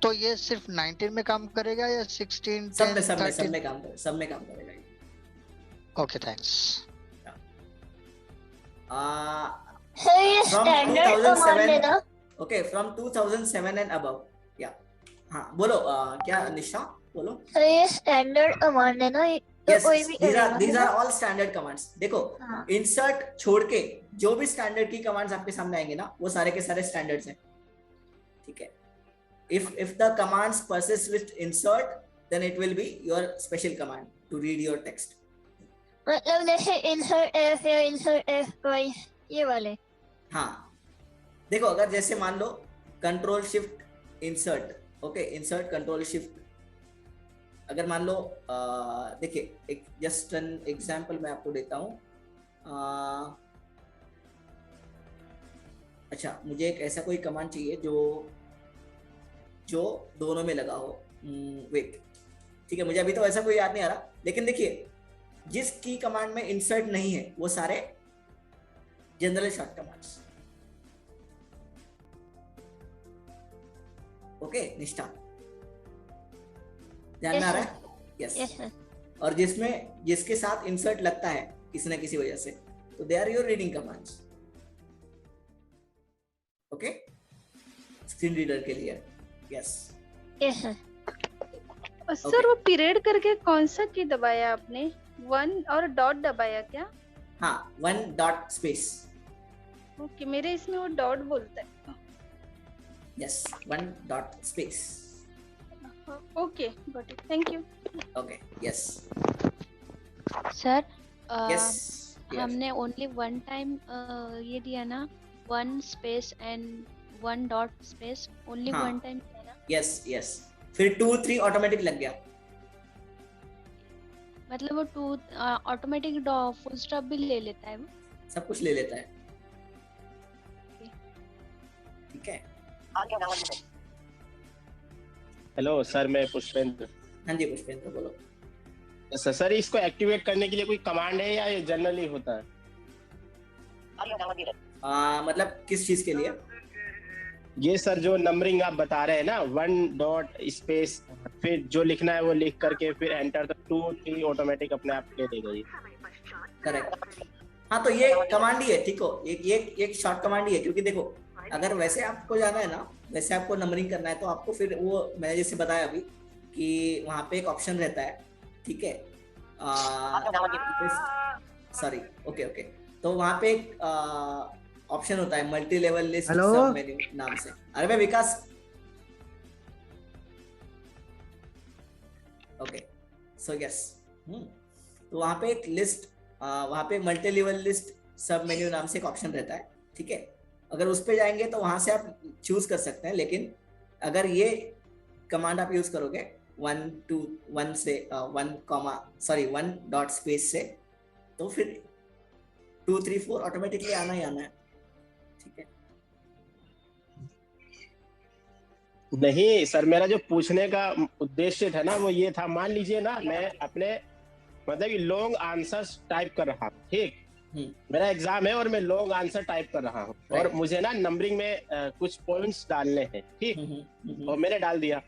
S15: तो ये सिर्फ 19 में काम करेगा या 16, 10, 13?
S2: सब में काम करेगा।
S15: Okay, thanks.
S2: From 2007 and above, या हाँ बोलो, क्या निशा बोलो।
S3: सर ये स्टैंडर्ड कमांड है ना?
S2: Yes, these are all standard commands. देखो, insert छोड़ के जो भी standard की commands आपके सामने आएंगे ना, वो सारे के सारे standards हैं, ठीक है। If the commands persist with insert, then it will be your special command to read your text.
S3: मतलब जैसे insert f या insert f twice ये वाले?
S2: हाँ, देखो अगर जैसे मान लो control shift insert, okay, insert control shift, अगर मान लो देखिए एक जस्ट एन एग्जांपल मैं आपको देता हूँ। अच्छा, मुझे एक ऐसा कोई कमांड चाहिए जो दोनों में लगा हो। वेट, ठीक है, मुझे अभी तो ऐसा कोई याद नहीं आ रहा, लेकिन देखिए जिस की कमांड में इंसर्ट नहीं है वो सारे जनरल शॉर्ट कमांड्स। ओके निष्ठा, ध्यान में आ रहा है? यस। और जिसके साथ इंसर्ट लगता है किसी न किसी वजह से, तो they are your reading commands. Okay, screen reader के लिए। Yes
S3: yes
S9: sir. वो पीरियड करके कौन सा की दबाया आपने? 1 और डॉट दबाया क्या?
S2: हाँ, 1 डॉट स्पेस।
S9: ओके, मेरे इसमें वो डॉट बोलता है।
S2: Yes, 1 dot space.
S9: Okay, got it. Thank you.
S2: Okay, yes.
S16: Sir,
S2: yes.
S16: हमने only one time ये दिया ना, 1 space and 1 dot space, only one time दिया ना?
S2: Yes, yes. फिर 2, 3 ऑटोमेटिक लग गया।
S16: मतलब वो 2 ऑटोमेटिक फुल स्टॉप भी ले लेता है वो?
S2: सब कुछ ले लेता है, ठीक है।
S14: हेलो सर, मैं पुष्पेंद्र।
S2: हाँ जी पुष्पेंद्र, बोलो।
S14: सर, इसको एक्टिवेट करने के लिए कोई कमांड है या ये जनरली होता है?
S2: मतलब किस चीज के लिए?
S14: ये सर जो नंबरिंग आप बता रहे हैं ना, 1 डॉट स्पेस, फिर जो लिखना है वो लिख करके फिर एंटर, तो 2, 3 ऑटोमेटिक अपने आप ले देगा ये।
S2: करेक्ट। हाँ, तो ये कमांड ही है, ठीक हो, एक शॉर्ट कमांड ही है, क्योंकि देखो अगर वैसे आपको जाना है ना, वैसे आपको नंबरिंग करना है, तो आपको फिर वो मैंने जैसे बताया अभी कि वहाँ पे एक ऑप्शन रहता है, ठीक है। सॉरी, ओके, तो वहाँ पे एक ऑप्शन होता है मल्टी लेवल लिस्ट सब मेन्यू नाम से। अरे भाई विकास, ओके, सो यस, तो वहाँ पे एक लिस्ट, वहाँ पे मल्टी लेवल लिस्ट सब मेन्यू नाम से एक ऑप्शन रहता है, ठीक है। अगर उस पे जाएंगे तो वहां से आप चूज कर सकते हैं, लेकिन अगर ये कमांड आप यूज करोगे 1 से 1 डॉट स्पेस से, तो फिर 2, 3, 4 ऑटोमेटिकली आना ही आना है, ठीक है।
S14: नहीं सर, मेरा जो पूछने का उद्देश्य था ना वो ये था, मान लीजिए ना मैं अपने मतलब लॉन्ग आंसर्स टाइप कर रहा हूँ, ठीक, मेरा एग्जाम है और मैं लॉन्ग आंसर टाइप कर रहा हूँ और मुझे ना नंबरिंग में कुछ पॉइंट्स डालने हैं, ठीक, और मैंने डाल दिया।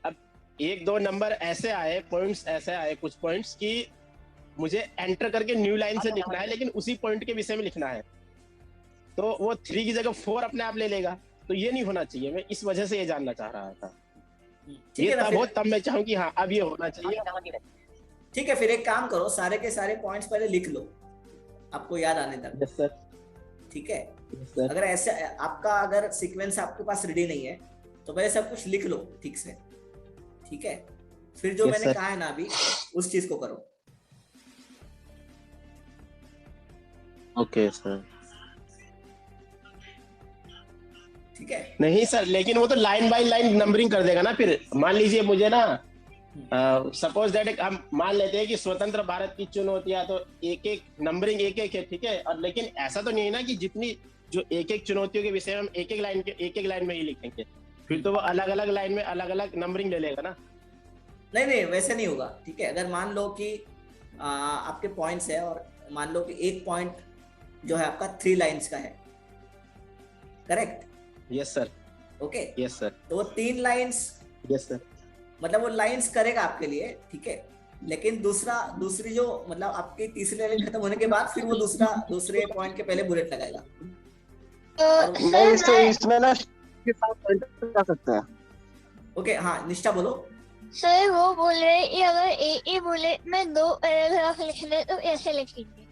S14: अब एक दो नंबर ऐसे आए, पॉइंट्स ऐसे आए, कुछ पॉइंट्स की मुझे एंटर करके न्यू लाइन से लिखना है, लेकिन उसी पॉइंट के विषय में लिखना है, तो वो 3 की जगह 4 अपने आप ले लेगा, तो ये नहीं होना चाहिए। मैं इस वजह से ये जानना चाह रहा था। ये तब हो तब मैं चाहूँ कि हाँ अब ये होना चाहिए।
S2: ठीक है, फिर एक काम करो, सारे के सारे पॉइंट्स पहले लिख लो आपको याद आने तक।
S14: Yes sir.
S2: ठीक है, अगर ऐसे आपका अगर सीक्वेंस आपके पास रेडी नहीं है तो पहले सब कुछ लिख लो ठीक से, ठीक है, फिर जो मैंने कहा है ना अभी उस चीज को करो।
S14: Okay sir.
S2: ठीक है,
S14: नहीं सर, लेकिन वो तो लाइन बाय लाइन नंबरिंग कर देगा ना। फिर मान लीजिए मुझे ना सपोज दैट हम मान लेते हैं कि स्वतंत्र भारत की चुनौतियां, तो एक एक नंबरिंग एक एक है, ठीक है, और लेकिन ऐसा तो नहीं है ना कि जितनी जो एक एक चुनौतियों के विषय में हम एक एक लाइन में ही लिखेंगे, फिर तो वो अलग अलग लाइन में अलग अलग नंबरिंग ले लेगा ना।
S2: नहीं नहीं वैसे नहीं होगा। ठीक है, अगर मान लो कि आपके पॉइंट्स है और मान लो कि एक पॉइंट जो है आपका 3 लाइंस का है, correct?
S14: Yes sir.
S2: Okay,
S14: yes sir.
S2: तो वो 3 लाइंस,
S14: यस सर,
S2: मतलब वो लाइंस करेगा आपके लिए, ठीक है, लेकिन दूसरी जो मतलब आपकी तीसरी लाइन खत्म होने के बाद फिर वो दूसरे पॉइंट के पहले बुलेट लगाएगा।
S19: इसमें ना के साथ कर सकते हैं।
S2: ओके, हाँ निष्ठा बोलो।
S3: सर वो बोल रहे हैं कि अगर एक बुलेट में 2 पैराग्राफ लिखने तो ऐसे लिखेंगे।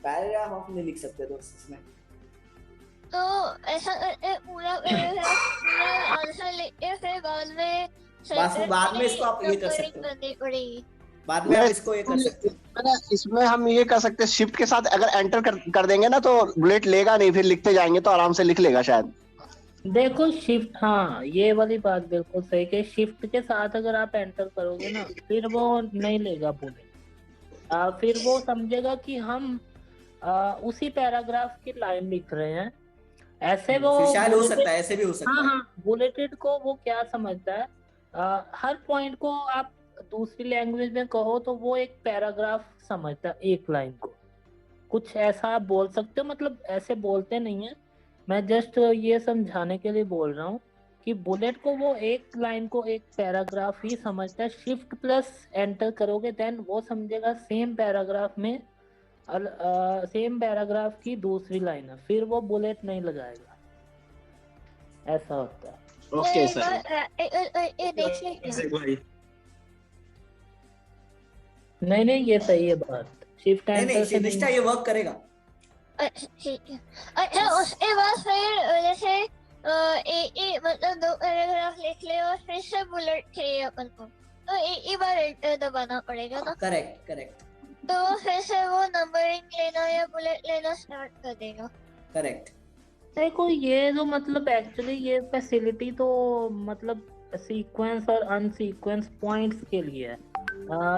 S2: पैराग्राफ आप नहीं लिख सकते दोस्त इसमें,
S3: तो ऐसा करते पूरा पैराग्राफ पूरा आंसर लिखते फिर बाद में इसको आप ये कर सकते हो,
S2: बाद में आप इसको ये कर सकते हो।
S19: इसमें हम ये कर सकते हैं, शिफ्ट के साथ अगर एंटर कर देंगे ना तो बुलेट लेगा नहीं, फिर लिखते जाएंगे तो आराम से लिख लेगा शायद।
S17: देखो शिफ्ट, हाँ ये वाली बात बिल्कुल सही कि शिफ्ट के साथ अगर आप एंटर करोगे ना फिर वो नहीं लेगा बुलेट, फिर वो समझेगा कि हम उसी पैराग्राफ की लाइन लिख रहे हैं। ऐसे वो
S2: शायद हो सकता है, ऐसे भी हो सकता है।
S17: हाँ, बुलेटेड को वो क्या समझता है, हर पॉइंट को आप दूसरी लैंग्वेज में कहो तो वो एक पैराग्राफ समझता है, एक लाइन को। कुछ ऐसा आप बोल सकते हो, मतलब ऐसे बोलते नहीं है, मैं जस्ट ये समझाने के लिए बोल रहा हूँ कि बुलेट को वो एक लाइन को एक पैराग्राफ ही समझता है। शिफ्ट प्लस एंटर करोगे देन वो समझेगा सेम पैराग्राफ में सेम पैराग्राफ की दूसरी लाइन है, फिर वो बुलेट नहीं लगाएगा। ऐसा होता है।
S14: Okay sir.
S17: नहीं ये सही है बात। शिफ्ट एंटर से
S2: निष्ठा ये वर्क करेगा।
S3: अच्छा, उसके बाद फिर जैसे मतलब 2 पैराग्राफ लिख ले और फिर से बुलेट चाहिए अपन को, तो एक ही बार एंटर दबाना पड़ेगा ना।
S2: करेक्ट।
S3: तो फिर से वो नंबरिंग लेना या बुलेट लेना स्टार्ट कर देगा।
S2: करेक्ट।
S17: देखो ये जो मतलब एक्चुअली ये फैसिलिटी तो मतलब सीक्वेंस और अनसीक्वेंस पॉइंट्स के लिए है,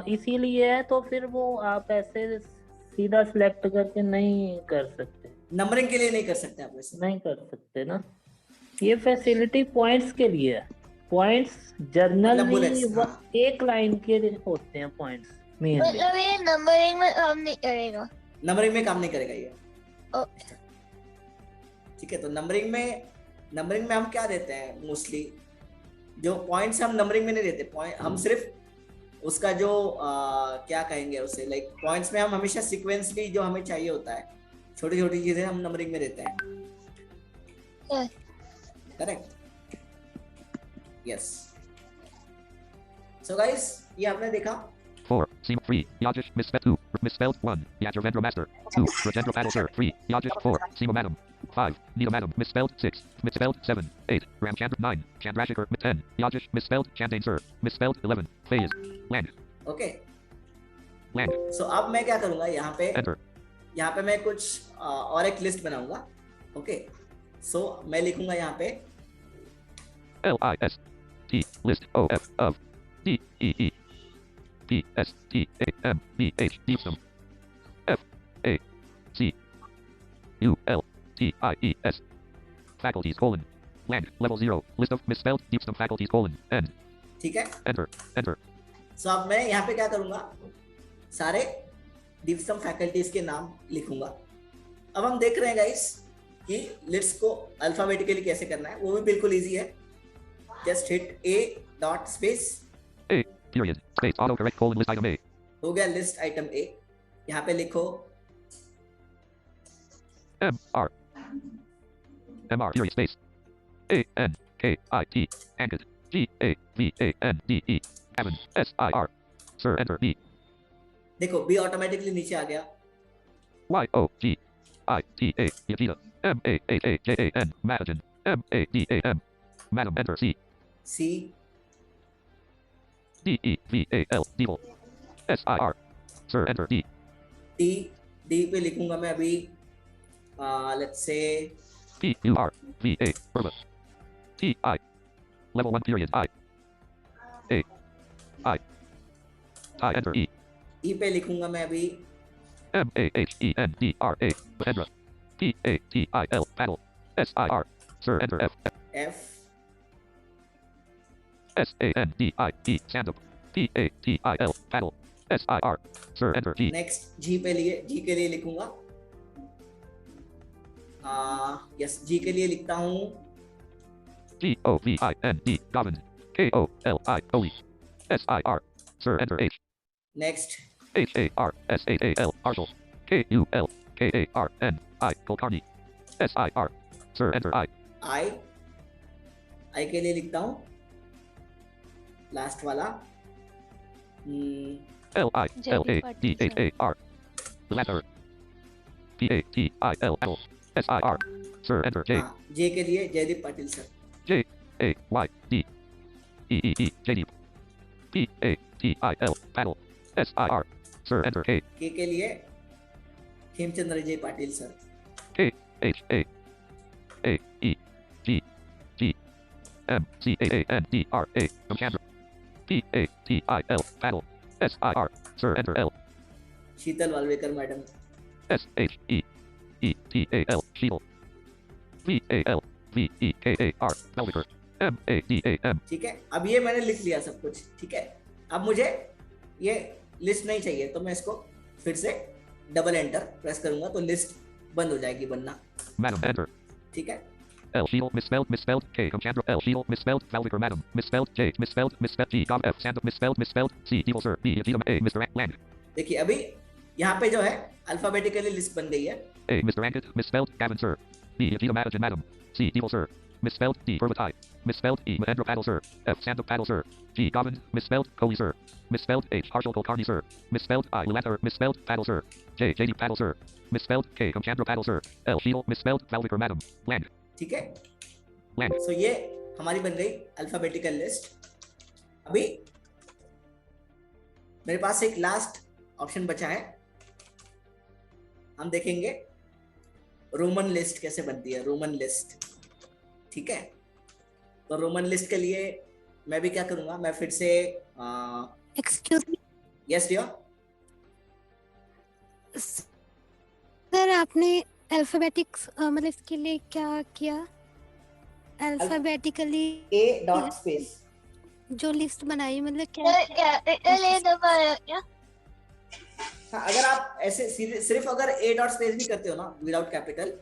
S17: इसीलिए है। तो फिर वो आप ऐसे सीधा सिलेक्ट करके नहीं कर सकते,
S2: नंबरिंग के लिए नहीं कर सकते आप वैसे
S17: नहीं कर सकते ना। ये फैसिलिटी पॉइंट्स के लिए है। पॉइंट्स जर्नली एक लाइन के होते हैं पॉइंट्स।
S3: मतलब ये नंबरिंग में काम नहीं करेगा।
S2: नंबरिंग में काम नहीं करेगा ये। ठीक है, तो नंबरिंग में हम क्या देते हैं मोस्टली, जो पॉइंट्स हम नंबरिंग में नहीं देते, पॉइंट हम सिर्फ उसका जो क्या कहेंगे उसे, लाइक पॉइंट्स में हम हमेशा सीक्वेंसली जो हमें चाहिए होता है, छोटी छोटी चीजें हम नंबरिंग में देते हैं। Correct, yes. सो गाइस, ये आपने देखा
S11: 4. Seam 3. Yajish misspelled 2. Misspelled 1. Yajavendra Master 2. Rajendra Paddle Sir 3. Yajish 4. Seema Madam 5. Neeta Madam misspelled 6. Misspelled 7. 8. Ramchandra 9. Chandrasekhar 10. Yajish misspelled Chandane Sir misspelled 11. Phase. Land.
S2: Okay,
S11: Land.
S2: सो अब मैं क्या करूंगा
S11: Enter.
S2: यहाँ पे मैं कुछ और एक लिस्ट बनाऊंगा। ओके, सो मैं लिखूंगा यहाँ पे
S11: LIST list OF of DEE PSTAMBH Deepsum FACULTIES Faculties Land Level 0 List of misspelled Deepsum Faculties End.
S2: ठीक है,
S11: Enter.
S2: सो अब मैं यहाँ पे क्या करूंगा, सारे डिफसम फैकल्टीज के नाम लिखूंगा। अब हम देख रहे हैं गाइस कि लिस्ट को अल्फाबेटिकली कैसे करना है, वो भी बिल्कुल इजी है। Just hit A dot space
S11: A period space autocorrect colon list item A.
S2: हो गया लिस्ट आइटम A। यहाँ पे लिखो
S11: MR period space ANKIT Ankit GAVANDE Gavin SIR Sir enter B
S2: देखो B ऑटोमेटिकली नीचे आ गया।
S11: YOGITA Yagita MAHAJAN Madajan MADAM Madam enter C
S2: C
S11: DEVAL Devil SIR Sir enter D
S2: D पे लिखूंगा मैं अभी let's say
S11: PURVA Burma TI level 1 period I enter
S2: E पे लिखूंगा मैं अभी
S11: MAHENDRA Mahendra PATIL Paddle SIR Sir enter F SANDIE Sandum PATIL Paddle SIR Sir enter G
S2: next G के लिए लिखूंगा यस G के लिए लिखता हूँ
S11: GOVIND Govin KOLIOE SIR Sir enter H
S2: next
S11: HARSHAL Arshal KULKARNI Kulkarni SIR Sir enter
S2: I के लिए लिखता हूँ लास्ट वाला
S11: LILADHAR Letter PATIL SIR Sir enter J
S2: J के लिए Jaydeep Patil sir
S11: JAYD EEE JD PATIL Paddle SIR Sir enter K
S2: K के लिए खेमचंद्र जय Patil sir
S11: KHAAEG MCAANDRA Kamchandra PATIL Paddle SIR Sir enter L
S2: शीतल वाल्वेकर madam
S11: SHEETAL Sheetal VALVEKAR Valvikar MADAM
S2: ठीक है। अब ये मैंने लिख लिया सब कुछ, ठीक है। अब मुझे ये लिस्ट नहीं चाहिए तो मैं इसको फिर से डबल एंटर प्रेस करूंगा तो लिस्ट बंद हो जाएगी बनना।
S11: Madam enter
S2: ठीक है।
S11: L Sheetal misspelled K Kamchandra L Sheetal misspelled Valvikar Madam misspelled J misspelled G Gov F Sandum misspelled C Devil Sir B Yajita A Mr. Land
S2: देखिए अभी यहाँ पे जो है अल्फाबेटिकली लिस्ट बन गई है।
S11: A Mr. Ankit misspelled Gavin Sir B Yajita Madajan Madam C Devil Sir misspelled D Purvatai misspelled E Mahendra Paddle Sir F Sandum Paddle Sir G Govin misspelled Kohli Sir misspelled H Harshal Kulkarni Sir misspelled I Lilathar misspelled Paddle Sir J JD Paddle Sir misspelled K Kamchandra Paddle Sir L Sheetal misspelled Valvikar Madam Land
S2: ठीक है।
S11: Land
S2: सो ये हमारी बन गई alphabetical list. अभी मेरे पास एक last option बचा है, हम देखेंगे रोमन लिस्ट कैसे बनती है। रोमन लिस्ट, ठीक है। तो रोमन लिस्ट के लिए मैं भी क्या करूंगा, मैं फिर से
S20: excuse me
S2: yes dear
S20: sir, आपने अल्फाबेटिक्स मतलब इसके लिए क्या किया? अल्फाबेटिकली
S2: A डॉट स्पेस
S20: जो लिस्ट बनाई मतलब क्या?
S2: हाँ, अगर आप ऐसे सिर्फ अगर A डॉट स्पेस भी करते हो ना विदाउट कैपिटल,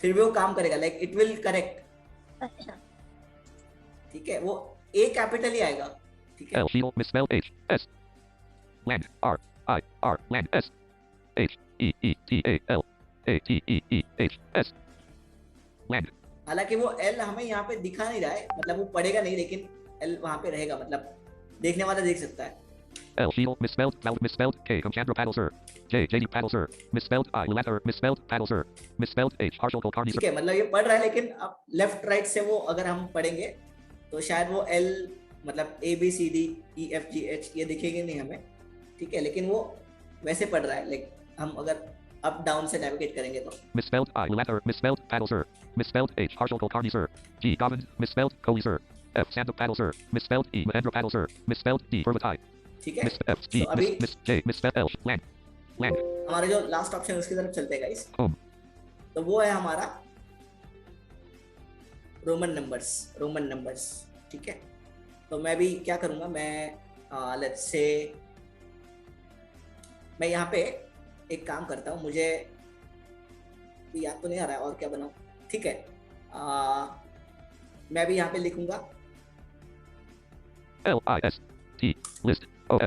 S2: फिर भी वो काम करेगा, लाइक इट विल करेक्ट। ठीक है, वो A कैपिटल ही आएगा। ठीक है।
S11: L Sheetal misspelled H S Land R I R Land S H E E T A L A T E E H S Land
S2: हालांकि वो L हमें यहाँ पे दिखा नहीं रहा है, मतलब वो पढ़ेगा नहीं, लेकिन L वहाँ पे रहेगा, मतलब देखने वाला देख सकता है।
S11: L Sheetal misspelled K Kamchandra Paddle Sir J JD Paddle Sir misspelled I Lilathar misspelled Paddle Sir misspelled H Harshal Kulkarni Sir
S2: ठीक है, मतलब ये पढ़ रहा है, लेकिन अब लेफ्ट राइट से वो अगर हम पढ़ेंगे तो शायद वो L मतलब A B C D E F G H ये दिखेगी नहीं हमें, ठीक है, लेकिन वो वैसे पढ़ रहा है। लाइक हम अगर अप डाउन से नेविगेट करेंगे तो
S11: misspelled I Lilathar misspelled Paddle Sir misspelled H Harshal Kulkarni Sir G Govin misspelled Kohli Sir F Sandum Paddle Sir misspelled E Mahendra Paddle Sir misspelled D Purvatai
S2: ठीक है।
S11: F G
S2: अभी
S11: J misspelled L Land
S2: हमारे जो last option उसकी तरफ चलते हैं guys.
S11: Home
S2: तो वो है हमारा रोमन नंबर्स, ठीक है। तो मैं भी क्या करूंगा, मैं लेट्स से मैं यहाँ पे एक काम करता हूँ, मुझे याद तो नहीं आ रहा है और क्या बनाऊं। ठीक है, मैं भी यहाँ पे लिखूंगा
S11: LIST list of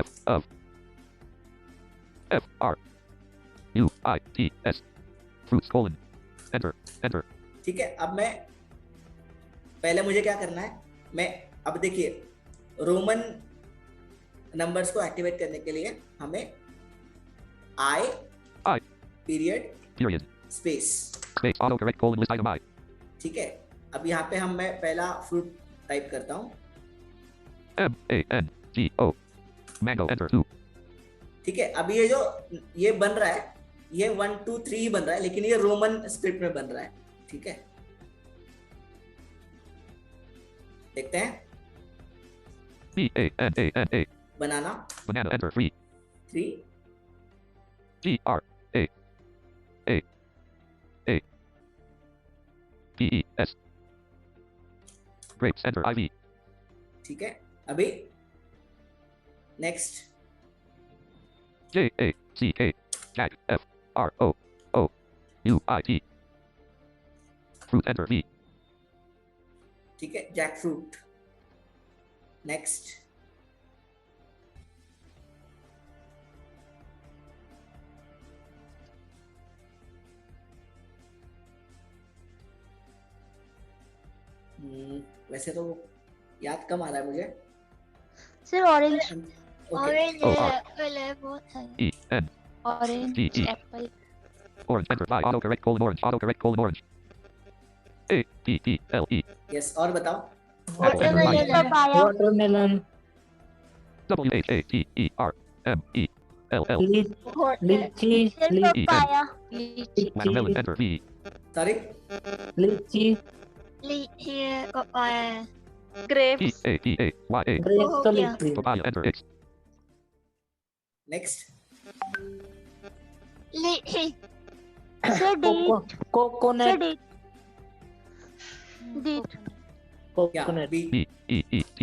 S11: FRUITS fruits colon enter।
S2: ठीक है, अब मैं पहले मुझे क्या करना है, मैं अब देखिए रोमन नंबर्स को एक्टिवेट करने के लिए हमें I period space
S11: auto correct colon list item I।
S2: ठीक है, अब यहाँ पे मैं पहला फ्रूट टाइप करता हूँ
S11: MANGO mango enter 2।
S2: ठीक है, अब ये बन रहा है, ये 1 2 3 ही बन रहा है, लेकिन ये रोमन स्क्रिप्ट में बन रहा है। ठीक है, देखते हैं
S11: BANANA
S2: बनाना
S11: banana enter 3 GRAPES grapes enter IV।
S2: ठीक है, अभी next
S11: JACK FROOUIT fruit enter V।
S2: ठीक है, जैक फ्रूट। नेक्स्ट वैसे तो याद कम आ रहा है मुझे
S3: sir. Orange
S11: orange
S3: orange Apple
S11: orange enter by autocorrect colon orange APPLE।
S2: Yes, और बताओ।
S17: वाटरमेलन
S11: WHATERMELL
S17: लीची
S11: watermelon enter V।
S2: सॉरी,
S17: लीची
S9: ग्रेप्स
S11: PAPAYA
S17: ग्रेप्स तो लीची
S11: papaya enter X।
S2: Next
S17: coconut
S11: BEET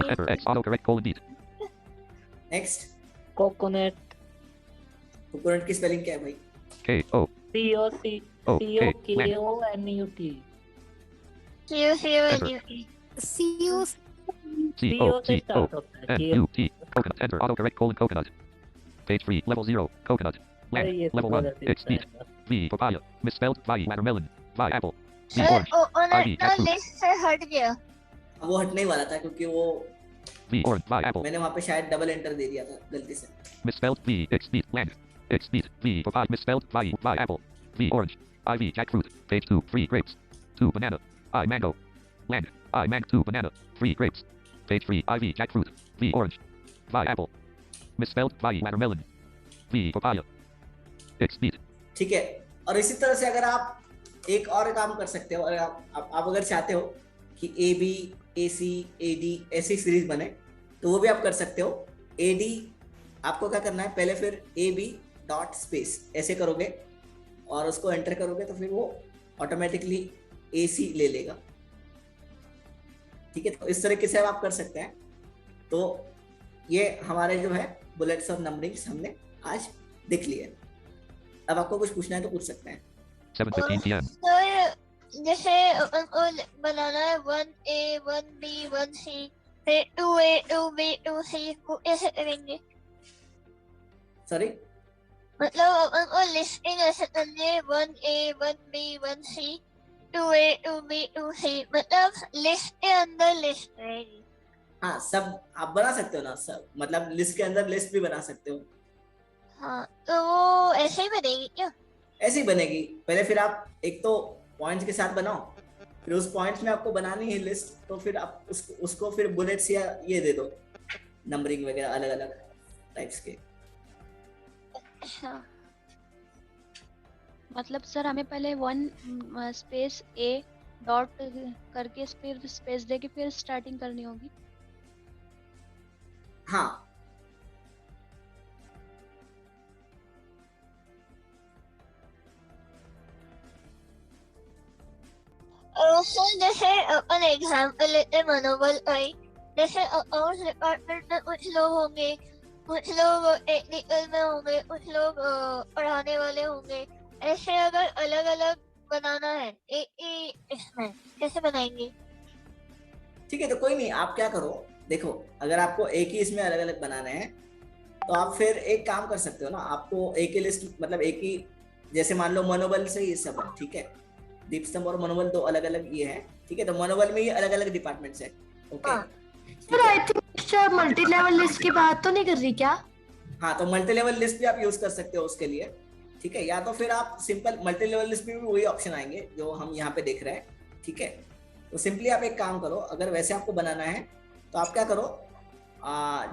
S11: enter X autocorrect colon beet।
S2: Next
S17: coconut
S2: coconut की spelling क्या है भाई?
S11: KO COCONUT coconut enter autocorrect colon coconut। Page 3 level 0 coconut land level 1 X beet V papaya misspelled Vi watermelon Vi apple V orange IV jackfruit
S3: हट गया।
S2: वो हटने ही वाला था क्योंकि वो
S11: V orange Vi apple
S2: मैंने वहाँ पे शायद डबल एंटर दे दिया था गलती से।
S11: misspelled V X beet land X beet V papaya misspelled Vi apple V orange IV jackfruit page 2 3 grapes 2 banana I mango land I mango 2 banana 3 grapes page 3 IV jackfruit V orange Vi apple misspelled Vi watermelon V papaya X beet।
S2: ठीक है, और इसी तरह से अगर आप एक और काम कर सकते हो, अगर आप अगर चाहते हो कि AB AC AD ऐसी सीरीज बने तो वो भी आप कर सकते हो। AD आपको क्या करना है, पहले फिर AB डॉट स्पेस ऐसे करोगे और उसको एंटर करोगे तो फिर वो ऑटोमेटिकली AC ले लेगा। ठीक है, तो इस तरीके से आप कर सकते हैं। तो ये हमारे जो है बुलेट्स और नंबरिंग्स हमने आज देख लिए। अब आपको कुछ पूछना है तो पूछ सकते हैं।
S11: 7:15 PM
S3: जैसे बनाना है 1A 1B 1C फिर 2A 2B 2C वो ऐसे करेंगे।
S2: सॉरी,
S3: मतलब उनको लिस्टिंग ऐसे करनी है 1A 1B 1C 2A 2B 2C मतलब लिस्ट के अंदर लिस्ट रहेगी।
S2: हाँ, सब आप बना सकते हो ना, सब मतलब लिस्ट के अंदर लिस्ट भी बना सकते हो।
S3: हाँ, तो वो ऐसे ही बनेगी क्या?
S2: ऐसे ही बनेगी। पहले फिर आप एक तो पॉइंट्स के साथ बनाओ, फिर उस पॉइंट्स में आपको बनानी है लिस्ट, तो फिर आप उसको फिर बुलेट्स या ये दे दो, नंबरिंग वगैरह अलग अलग टाइप्स के।
S16: अच्छा, मतलब सर हमें पहले 1 स्पेस A डॉट करके फिर स्पेस देके फिर स्टार्टिंग करनी होगी।
S2: हाँ,
S3: सर जैसे अपन एग्जांपल लेते मनोबल आई, जैसे अकाउंट्स डिपार्टमेंट में कुछ लोग होंगे कुछ लोग टेक्निकल में होंगे, कुछ लोग पढ़ाने वाले होंगे। ऐसे अगर अलग अलग बनाना है एक ही इसमें कैसे बनाएंगे?
S2: ठीक है, तो कोई नहीं, आप क्या करो, देखो अगर आपको एक ही इसमें अलग अलग बनाने हैं तो आप फिर एक काम कर सकते हो ना, आपको एक ही लिस्ट, मतलब एक ही, जैसे मान लो मनोबल से ये सब है, ठीक है, दीपस्तंभ और मनोबल दो अलग अलग ये है, ठीक है, तो मनोबल में ये अलग अलग डिपार्टमेंट्स है। Okay
S18: sir I think multi level list की बात तो नहीं कर रही क्या?
S2: हाँ, तो मल्टी लेवल लिस्ट भी आप यूज कर सकते हो उसके लिए, ठीक है, या तो फिर आप सिंपल मल्टी लेवल लिस्ट में भी वही ऑप्शन आएंगे जो हम यहाँ पे देख रहे हैं, ठीक है। तो सिंपली आप एक काम करो, अगर वैसे आपको बनाना है तो आप क्या करो,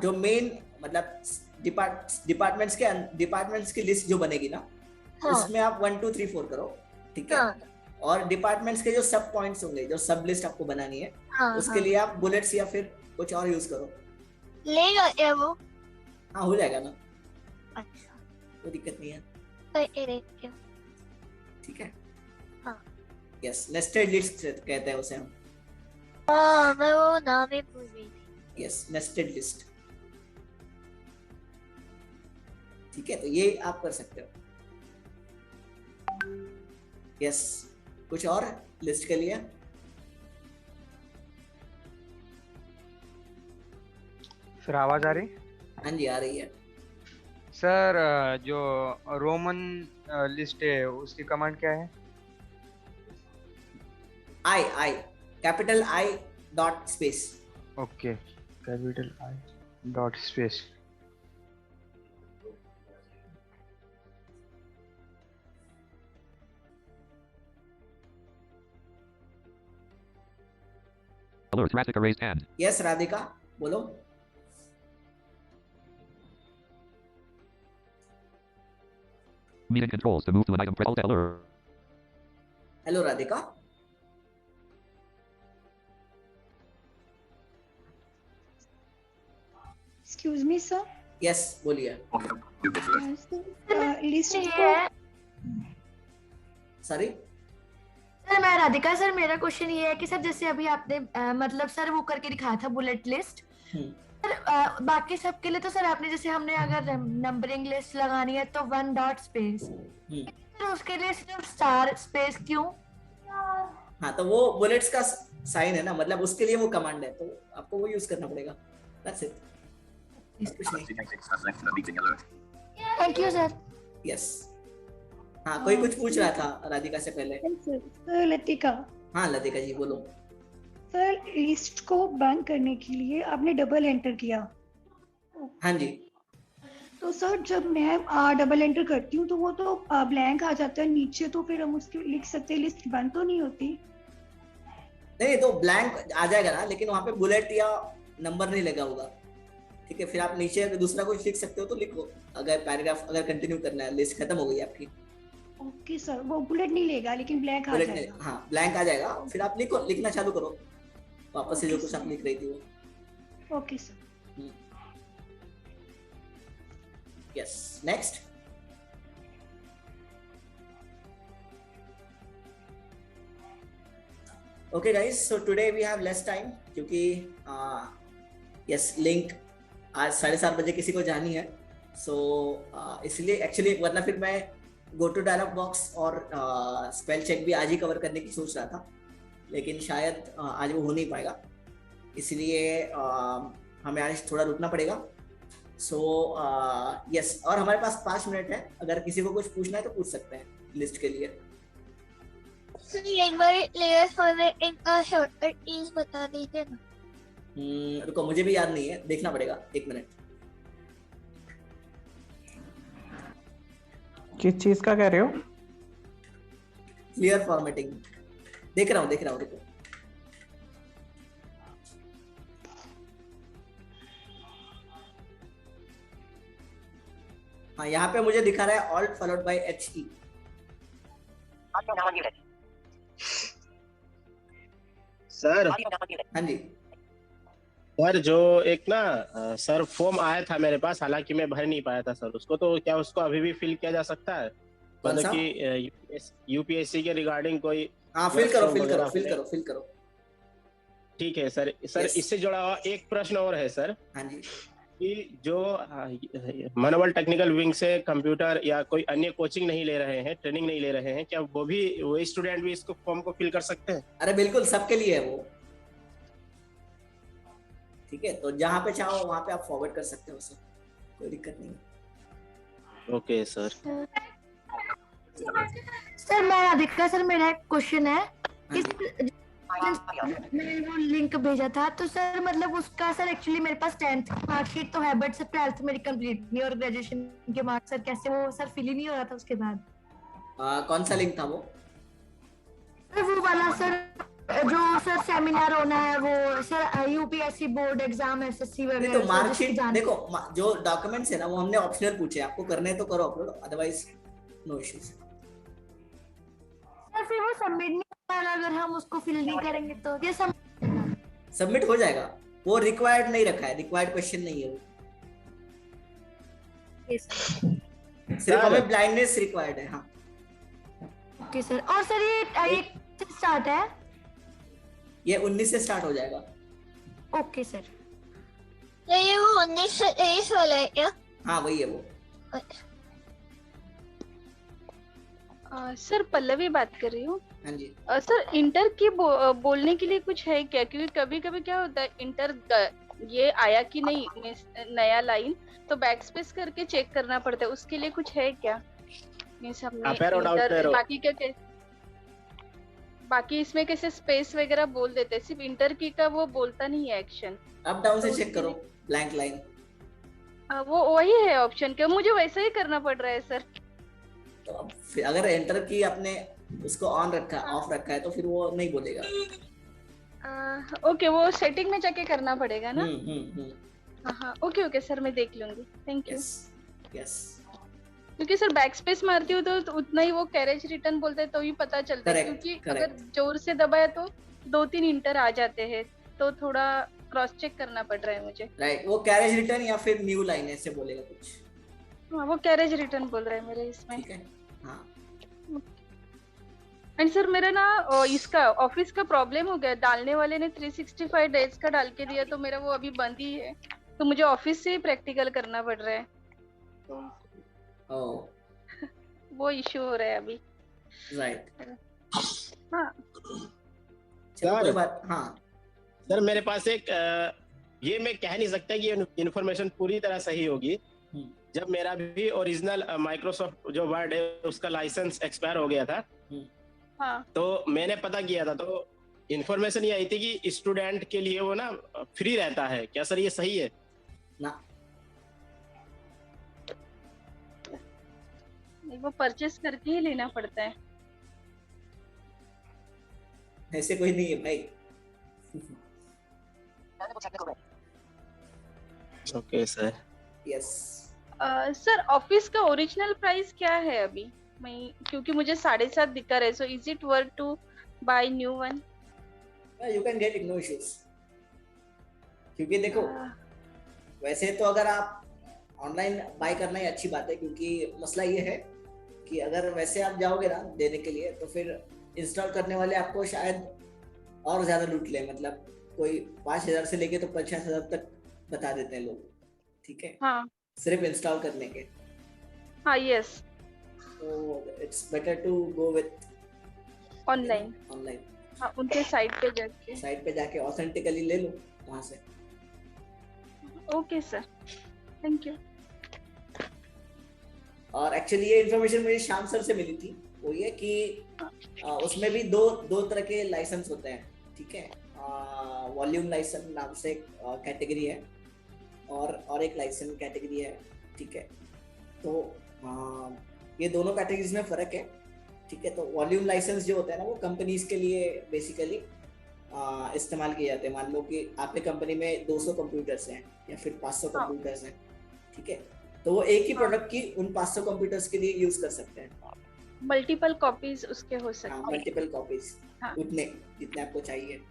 S2: जो मेन मतलब डिपार्टमेंट्स की लिस्ट जो बनेगी ना, उसमें आप 1 2 3 4 करो, ठीक है, और डिपार्टमेंट्स के जो सब पॉइंट्स होंगे, जो सब लिस्ट आपको बनानी है, उसके लिए आप बुलेट्स या फिर कुछ और यूज करो।
S3: लेगा क्या वो?
S2: हाँ, हो जाएगा ना,
S3: अच्छा,
S2: कोई दिक्कत नहीं है, ठीक है। यस, नेस्टेड लिस्ट कहते हैं उसे हम।
S3: मैं वो नाम ही भूल गई थी।
S2: यस, नेस्टेड लिस्ट, ठीक है, तो ये आप कर सकते हो। यस, कुछ और लिस्ट के लिए?
S8: सर आवाज आ रही?
S2: हाँ जी, आ रही है।
S8: सर जो रोमन लिस्ट है उसकी कमांड क्या है?
S2: आई capital I dot space.
S8: Okay, capital I dot space.
S11: Alert, Radhika raised hand.
S2: Yes, Radhika, बोलो।
S11: Meeting controls to move to an item. Press Alt Alert.
S2: Hello, Radhika.
S18: Excuse me, sir.
S2: Yes, बोलिए।
S18: List
S2: sorry
S18: sir, मैं Radhika. Sir मेरा question ये है कि sir जैसे अभी आपने मतलब सर वो करके दिखाया था बुलेट लिस्ट, सर बाकी सब के लिए तो सर आपने जैसे हमने अगर नंबरिंग लिस्ट लगानी है तो 1 डॉट स्पेस, सर उसके लिए सिर्फ स्टार स्पेस क्यों?
S2: हाँ, तो वो बुलेट्स का साइन है ना, मतलब उसके लिए वो कमांड है, तो आपको वो यूज करना पड़ेगा। That's it.
S18: Thank you sir.
S2: Yes, हाँ, कोई कुछ पूछ रहा था राधिका से पहले।
S18: सर लतिका।
S2: हाँ लतिका जी, बोलो।
S18: सर लिस्ट को बैंक करने के लिए आपने डबल एंटर किया।
S2: हाँ जी।
S18: तो सर जब मैं डबल एंटर करती हूँ तो वो तो ब्लैंक आ जाता है नीचे, तो फिर हम उसके लिख सकते हैं लिस्ट बंद तो नहीं होती?
S2: नहीं, तो ब्लैंक आ जाएगा ना, लेकिन वहाँ पे बुलेट या नंबर नहीं लगा होगा, ठीक है। फिर आप नीचे दूसरा कुछ लिख सकते हो तो लिखो, अगर पैराग्राफ अगर कंटिन्यू करना है, लिस्ट खत्म हो गई आपकी।
S18: ओके सर, वो बुलेट नहीं लेगा लेकिन ब्लैंक आ जाएगा।
S2: हाँ, ब्लैंक आ जाएगा, फिर आप लिखो, लिखना चालू करो वापस से जो कुछ आप लिख रही थी वो।
S18: Okay sir.
S2: Yes, next. Okay guys, so today we have less time, क्योंकि यस लिंक आज 7:30 बजे किसी को जानी है, सो इसलिए एक्चुअली, वरना फिर मैं गो टू डायलॉग बॉक्स और स्पेल चेक भी आज ही कवर करने की सोच रहा था, लेकिन शायद आज वो हो नहीं पाएगा, इसलिए हमें आज थोड़ा रुकना पड़ेगा। सो यस, और हमारे पास 5 मिनट है, अगर किसी को कुछ पूछना है तो पूछ सकते हैं लिस्ट के लिए।
S3: एक बार लेयर्स फॉर्मेटिंग का शॉर्टकट कीज बता दीजिए ना।
S2: रुको, मुझे भी याद नहीं है, देखना पड़ेगा, 1 मिनट।
S21: किस चीज का कह रहे हो?
S2: क्लियर फॉर्मेटिंग, देख रहा हूँ रुको। हाँ, यहाँ पे मुझे दिखा रहा है alt followed by HE।
S14: Sir.
S2: हाँ जी
S14: सर, जो एक ना सर फॉर्म आया था मेरे पास, हालांकि मैं भर नहीं पाया था सर उसको, तो क्या उसको अभी भी फिल किया जा सकता है? मतलब कि यूपीएससी के रिगार्डिंग कोई?
S2: हाँ, फिल करो।
S14: ठीक है सर। इससे जुड़ा हुआ एक प्रश्न और है सर।
S2: हाँ जी।
S14: कि जो मनोबल टेक्निकल विंग से कंप्यूटर या कोई अन्य कोचिंग नहीं ले रहे हैं, ट्रेनिंग नहीं ले रहे हैं, क्या वो स्टूडेंट भी इसको फॉर्म को फिल कर सकते हैं?
S2: अरे बिल्कुल, सबके लिए है वो। ठीक है, तो जहाँ पे चाहो वहाँ पे आप फॉरवर्ड कर सकते हो उसे, कोई दिक्कत नहीं है।
S14: Okay sir.
S18: सर मैं राधिका सर, मेरा एक क्वेश्चन है। मैंने वो लिंक भेजा था तो सर मतलब उसका सर एक्चुअली मेरे पास 10th मार्कशीट तो है, बट सर 12th मेरी कंप्लीट नहीं और ग्रेजुएशन के मार्क्स सर कैसे वो सर फिल ही नहीं हो रहा था उसके बाद।
S2: कौन सा लिंक था वो?
S18: सर वो वाला सर जो सर सेमिनार होना है वो sir UPSC board exam SSC वगैरह।
S2: तो मार्कशीट देखो, जो डॉक्यूमेंट्स है ना वो हमने ऑप्शनल पूछे, आपको करने हैं तो करो upload, otherwise no issues.
S18: Sir फिर वो सबमिट नहीं होगा अगर हम उसको फिल नहीं करेंगे तो? ये
S2: सबमिट हो जाएगा, वो रिक्वायर्ड नहीं रखा है, रिक्वायर्ड क्वेश्चन नहीं है वो, सिर्फ हमें ब्लाइंडनेस रिक्वायर्ड है। हाँ
S18: ओके सर। और सर ये स्टार्ट है?
S2: ये 19 से स्टार्ट हो जाएगा।
S18: Okay sir.
S3: ये वो 19 से 23 वाला है क्या?
S2: हाँ वही है वो।
S9: सर पल्लवी बात कर रही हूँ।
S2: हाँ जी।
S9: सर इंटर की बोलने के लिए कुछ है क्या? क्योंकि कभी कभी क्या होता है, इंटर ये आया कि नहीं नया लाइन, तो बैक स्पेस करके चेक करना पड़ता है, उसके लिए कुछ है क्या? इंटर बाकी क्या बाकी इसमें कैसे स्पेस वगैरह बोल देते हैं, सिर्फ इंटर की का वो बोलता नहीं है एक्शन।
S2: अप डाउन से चेक करो, ब्लैंक लाइन
S9: वो वही है ऑप्शन के, मुझे वैसा ही करना पड़ रहा है सर।
S2: तो अब फिर अगर एंटर की आपने उसको ऑन रखा ऑफ रखा है तो फिर वो नहीं बोलेगा।
S9: ओके, वो सेटिंग में जाके करना पड़ेगा ना? हाँ ओके ओके सर, मैं देख लूंगी। Thank you.
S2: यस
S9: क्योंकि सर बैक स्पेस मारती हूँ तो उतना ही वो कैरेज रिटर्न बोलते हैं तो ही पता चलता है, क्योंकि अगर जोर से दबाया तो 2-3 इंटर आ जाते हैं, तो थोड़ा क्रॉस चेक करना पड़ रहा है मुझे।
S2: राइट, वो कैरेज रिटर्न या फिर न्यू लाइन ऐसे बोलेगा कुछ।
S9: हाँ वो कैरेज रिटर्न बोल रहा है मेरे इसमें।
S2: ठीक है। हाँ
S9: एंड सर मेरा ना इसका ऑफिस का प्रॉब्लम हो गया, डालने वाले ने 365 डेज का डाल के दिया, तो मेरा वो अभी बंद ही है, तो मुझे ऑफिस से ही प्रैक्टिकल करना पड़ रहा है, तो वो इश्यू हो रहा है अभी।
S2: राइट।
S9: हाँ
S14: सर।
S2: हाँ
S14: सर मेरे पास एक ये मैं कह नहीं सकता कि ये इन्फॉर्मेशन पूरी तरह सही होगी। जब मेरा भी ओरिजिनल माइक्रोसॉफ्ट जो वर्ड है उसका लाइसेंस एक्सपायर हो गया था,
S9: हाँ।
S14: तो मैंने पता किया था, तो इन्फॉर्मेशन ये आई थी कि स्टूडेंट के लिए वो ना फ्री रहता है। क्या सर ये सही है?
S2: ना,
S9: वो परचेस करके ही लेना पड़ता है।
S2: ऐसे कोई नहीं है भाई।
S14: Okay sir.
S2: Yes
S9: sir office का ओरिजिनल प्राइस क्या है अभी? क्योंकि मुझे 7.5 दिखा रहा है, so is it worth to buy new one?
S2: You can get it, no issues. क्योंकि देखो वैसे तो अगर आप ऑनलाइन बाय करना ही अच्छी बात है, क्योंकि मसला ये है कि अगर वैसे आप जाओगे ना देने के लिए तो फिर इंस्टॉल करने वाले आपको शायद और ज्यादा लूट ले, मतलब कोई 5,000 से लेके तो 50,000 तक बता देते हैं लोग। ठीक है।
S9: हाँ।
S2: सिर्फ इंस्टॉल करने के।
S9: हाँ यस।
S2: तो it's better to go with
S9: online. हाँ उनके साइट पे जाके ऑथेंटिकली ले लो वहां से। Okay sir, thank you.
S2: और एक्चुअली ये इन्फॉर्मेशन मुझे श्याम सर से मिली थी, वो ये कि उसमें भी दो तरह के लाइसेंस होते हैं। ठीक है, वॉल्यूम लाइसेंस नाम से एक कैटेगरी है और एक लाइसेंस कैटेगरी है। ठीक है, तो ये दोनों कैटेगरीज में फर्क है। ठीक है, तो वॉल्यूम लाइसेंस जो होता है ना वो कंपनीज के लिए बेसिकली इस्तेमाल किए जाते हैं। मान लो कि आपके कंपनी में 200 कंप्यूटर्स हैं या फिर 500 कंप्यूटर्स हैं। ठीक है, तो वो एक ही प्रोडक्ट की उन 500 कंप्यूटर्स के लिए यूज कर सकते हैं।
S9: मल्टीपल कॉपीज उसके हो सकते हैं।
S2: मल्टीपल कॉपीज, उतने जितने आपको चाहिए।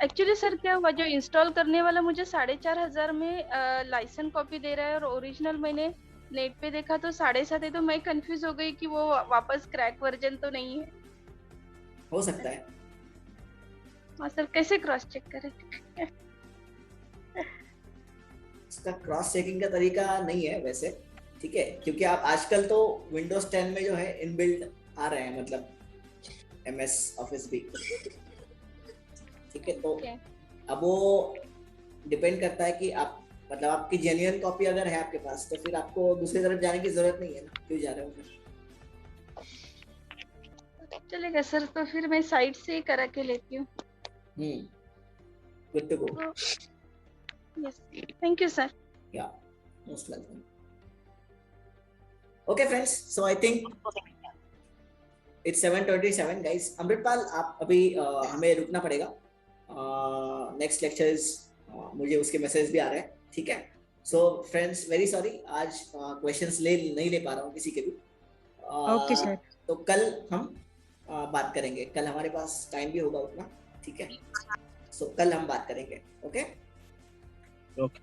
S9: एक्चुअली सर क्या हुआ, जो इंस्टॉल करने वाला मुझे 4,500 में लाइसेंस कॉपी दे रहा है और ओरिजिनल मैंने नेट पे देखा तो 7.5 है, तो मैं कंफ्यूज हो गई कि वो वापस क्रैक वर्जन तो नहीं है।
S2: हो सकता है।
S9: हाँ सर, कैसे क्रॉस चेक करें?
S2: उसका क्रॉस चेकिंग का तरीका नहीं है वैसे, ठीक है, क्योंकि आप आजकल तो विंडोज 10 में जो है इनबिल्ट आ रहे हैं, मतलब MS ऑफिस भी, ठीक है। तो अब वो डिपेंड करता है कि आप मतलब आपकी जेन्युइन कॉपी अगर है आपके पास तो फिर आपको दूसरी तरफ जाने की जरूरत नहीं है ना, क्यों जा रहे हो फिर?
S9: चलेगा सर, तो फिर मैं साइट से ही करा के लेती हूँ।
S2: Good to go.
S9: Yes, thank you sir.
S2: Yeah most welcome. Okay friends, so I think it's 7:27 guys. Amritpal आप अभी हमें रुकना पड़ेगा, नेक्स्ट लेक्चर्स मुझे उसके मैसेज भी आ रहे हैं, ठीक है। सो फ्रेंड्स वेरी सॉरी, आज क्वेश्चंस नहीं ले पा रहा हूँ किसी के भी।
S5: Okay sir.
S2: तो कल हम बात करेंगे, कल हमारे पास टाइम भी होगा उतना, ठीक है। सो कल हम बात करेंगे, okay
S14: okay.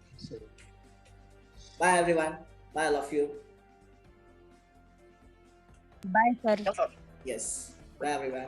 S2: Bye everyone, bye all of you.
S7: Bye sir.
S2: Yes, bye everyone.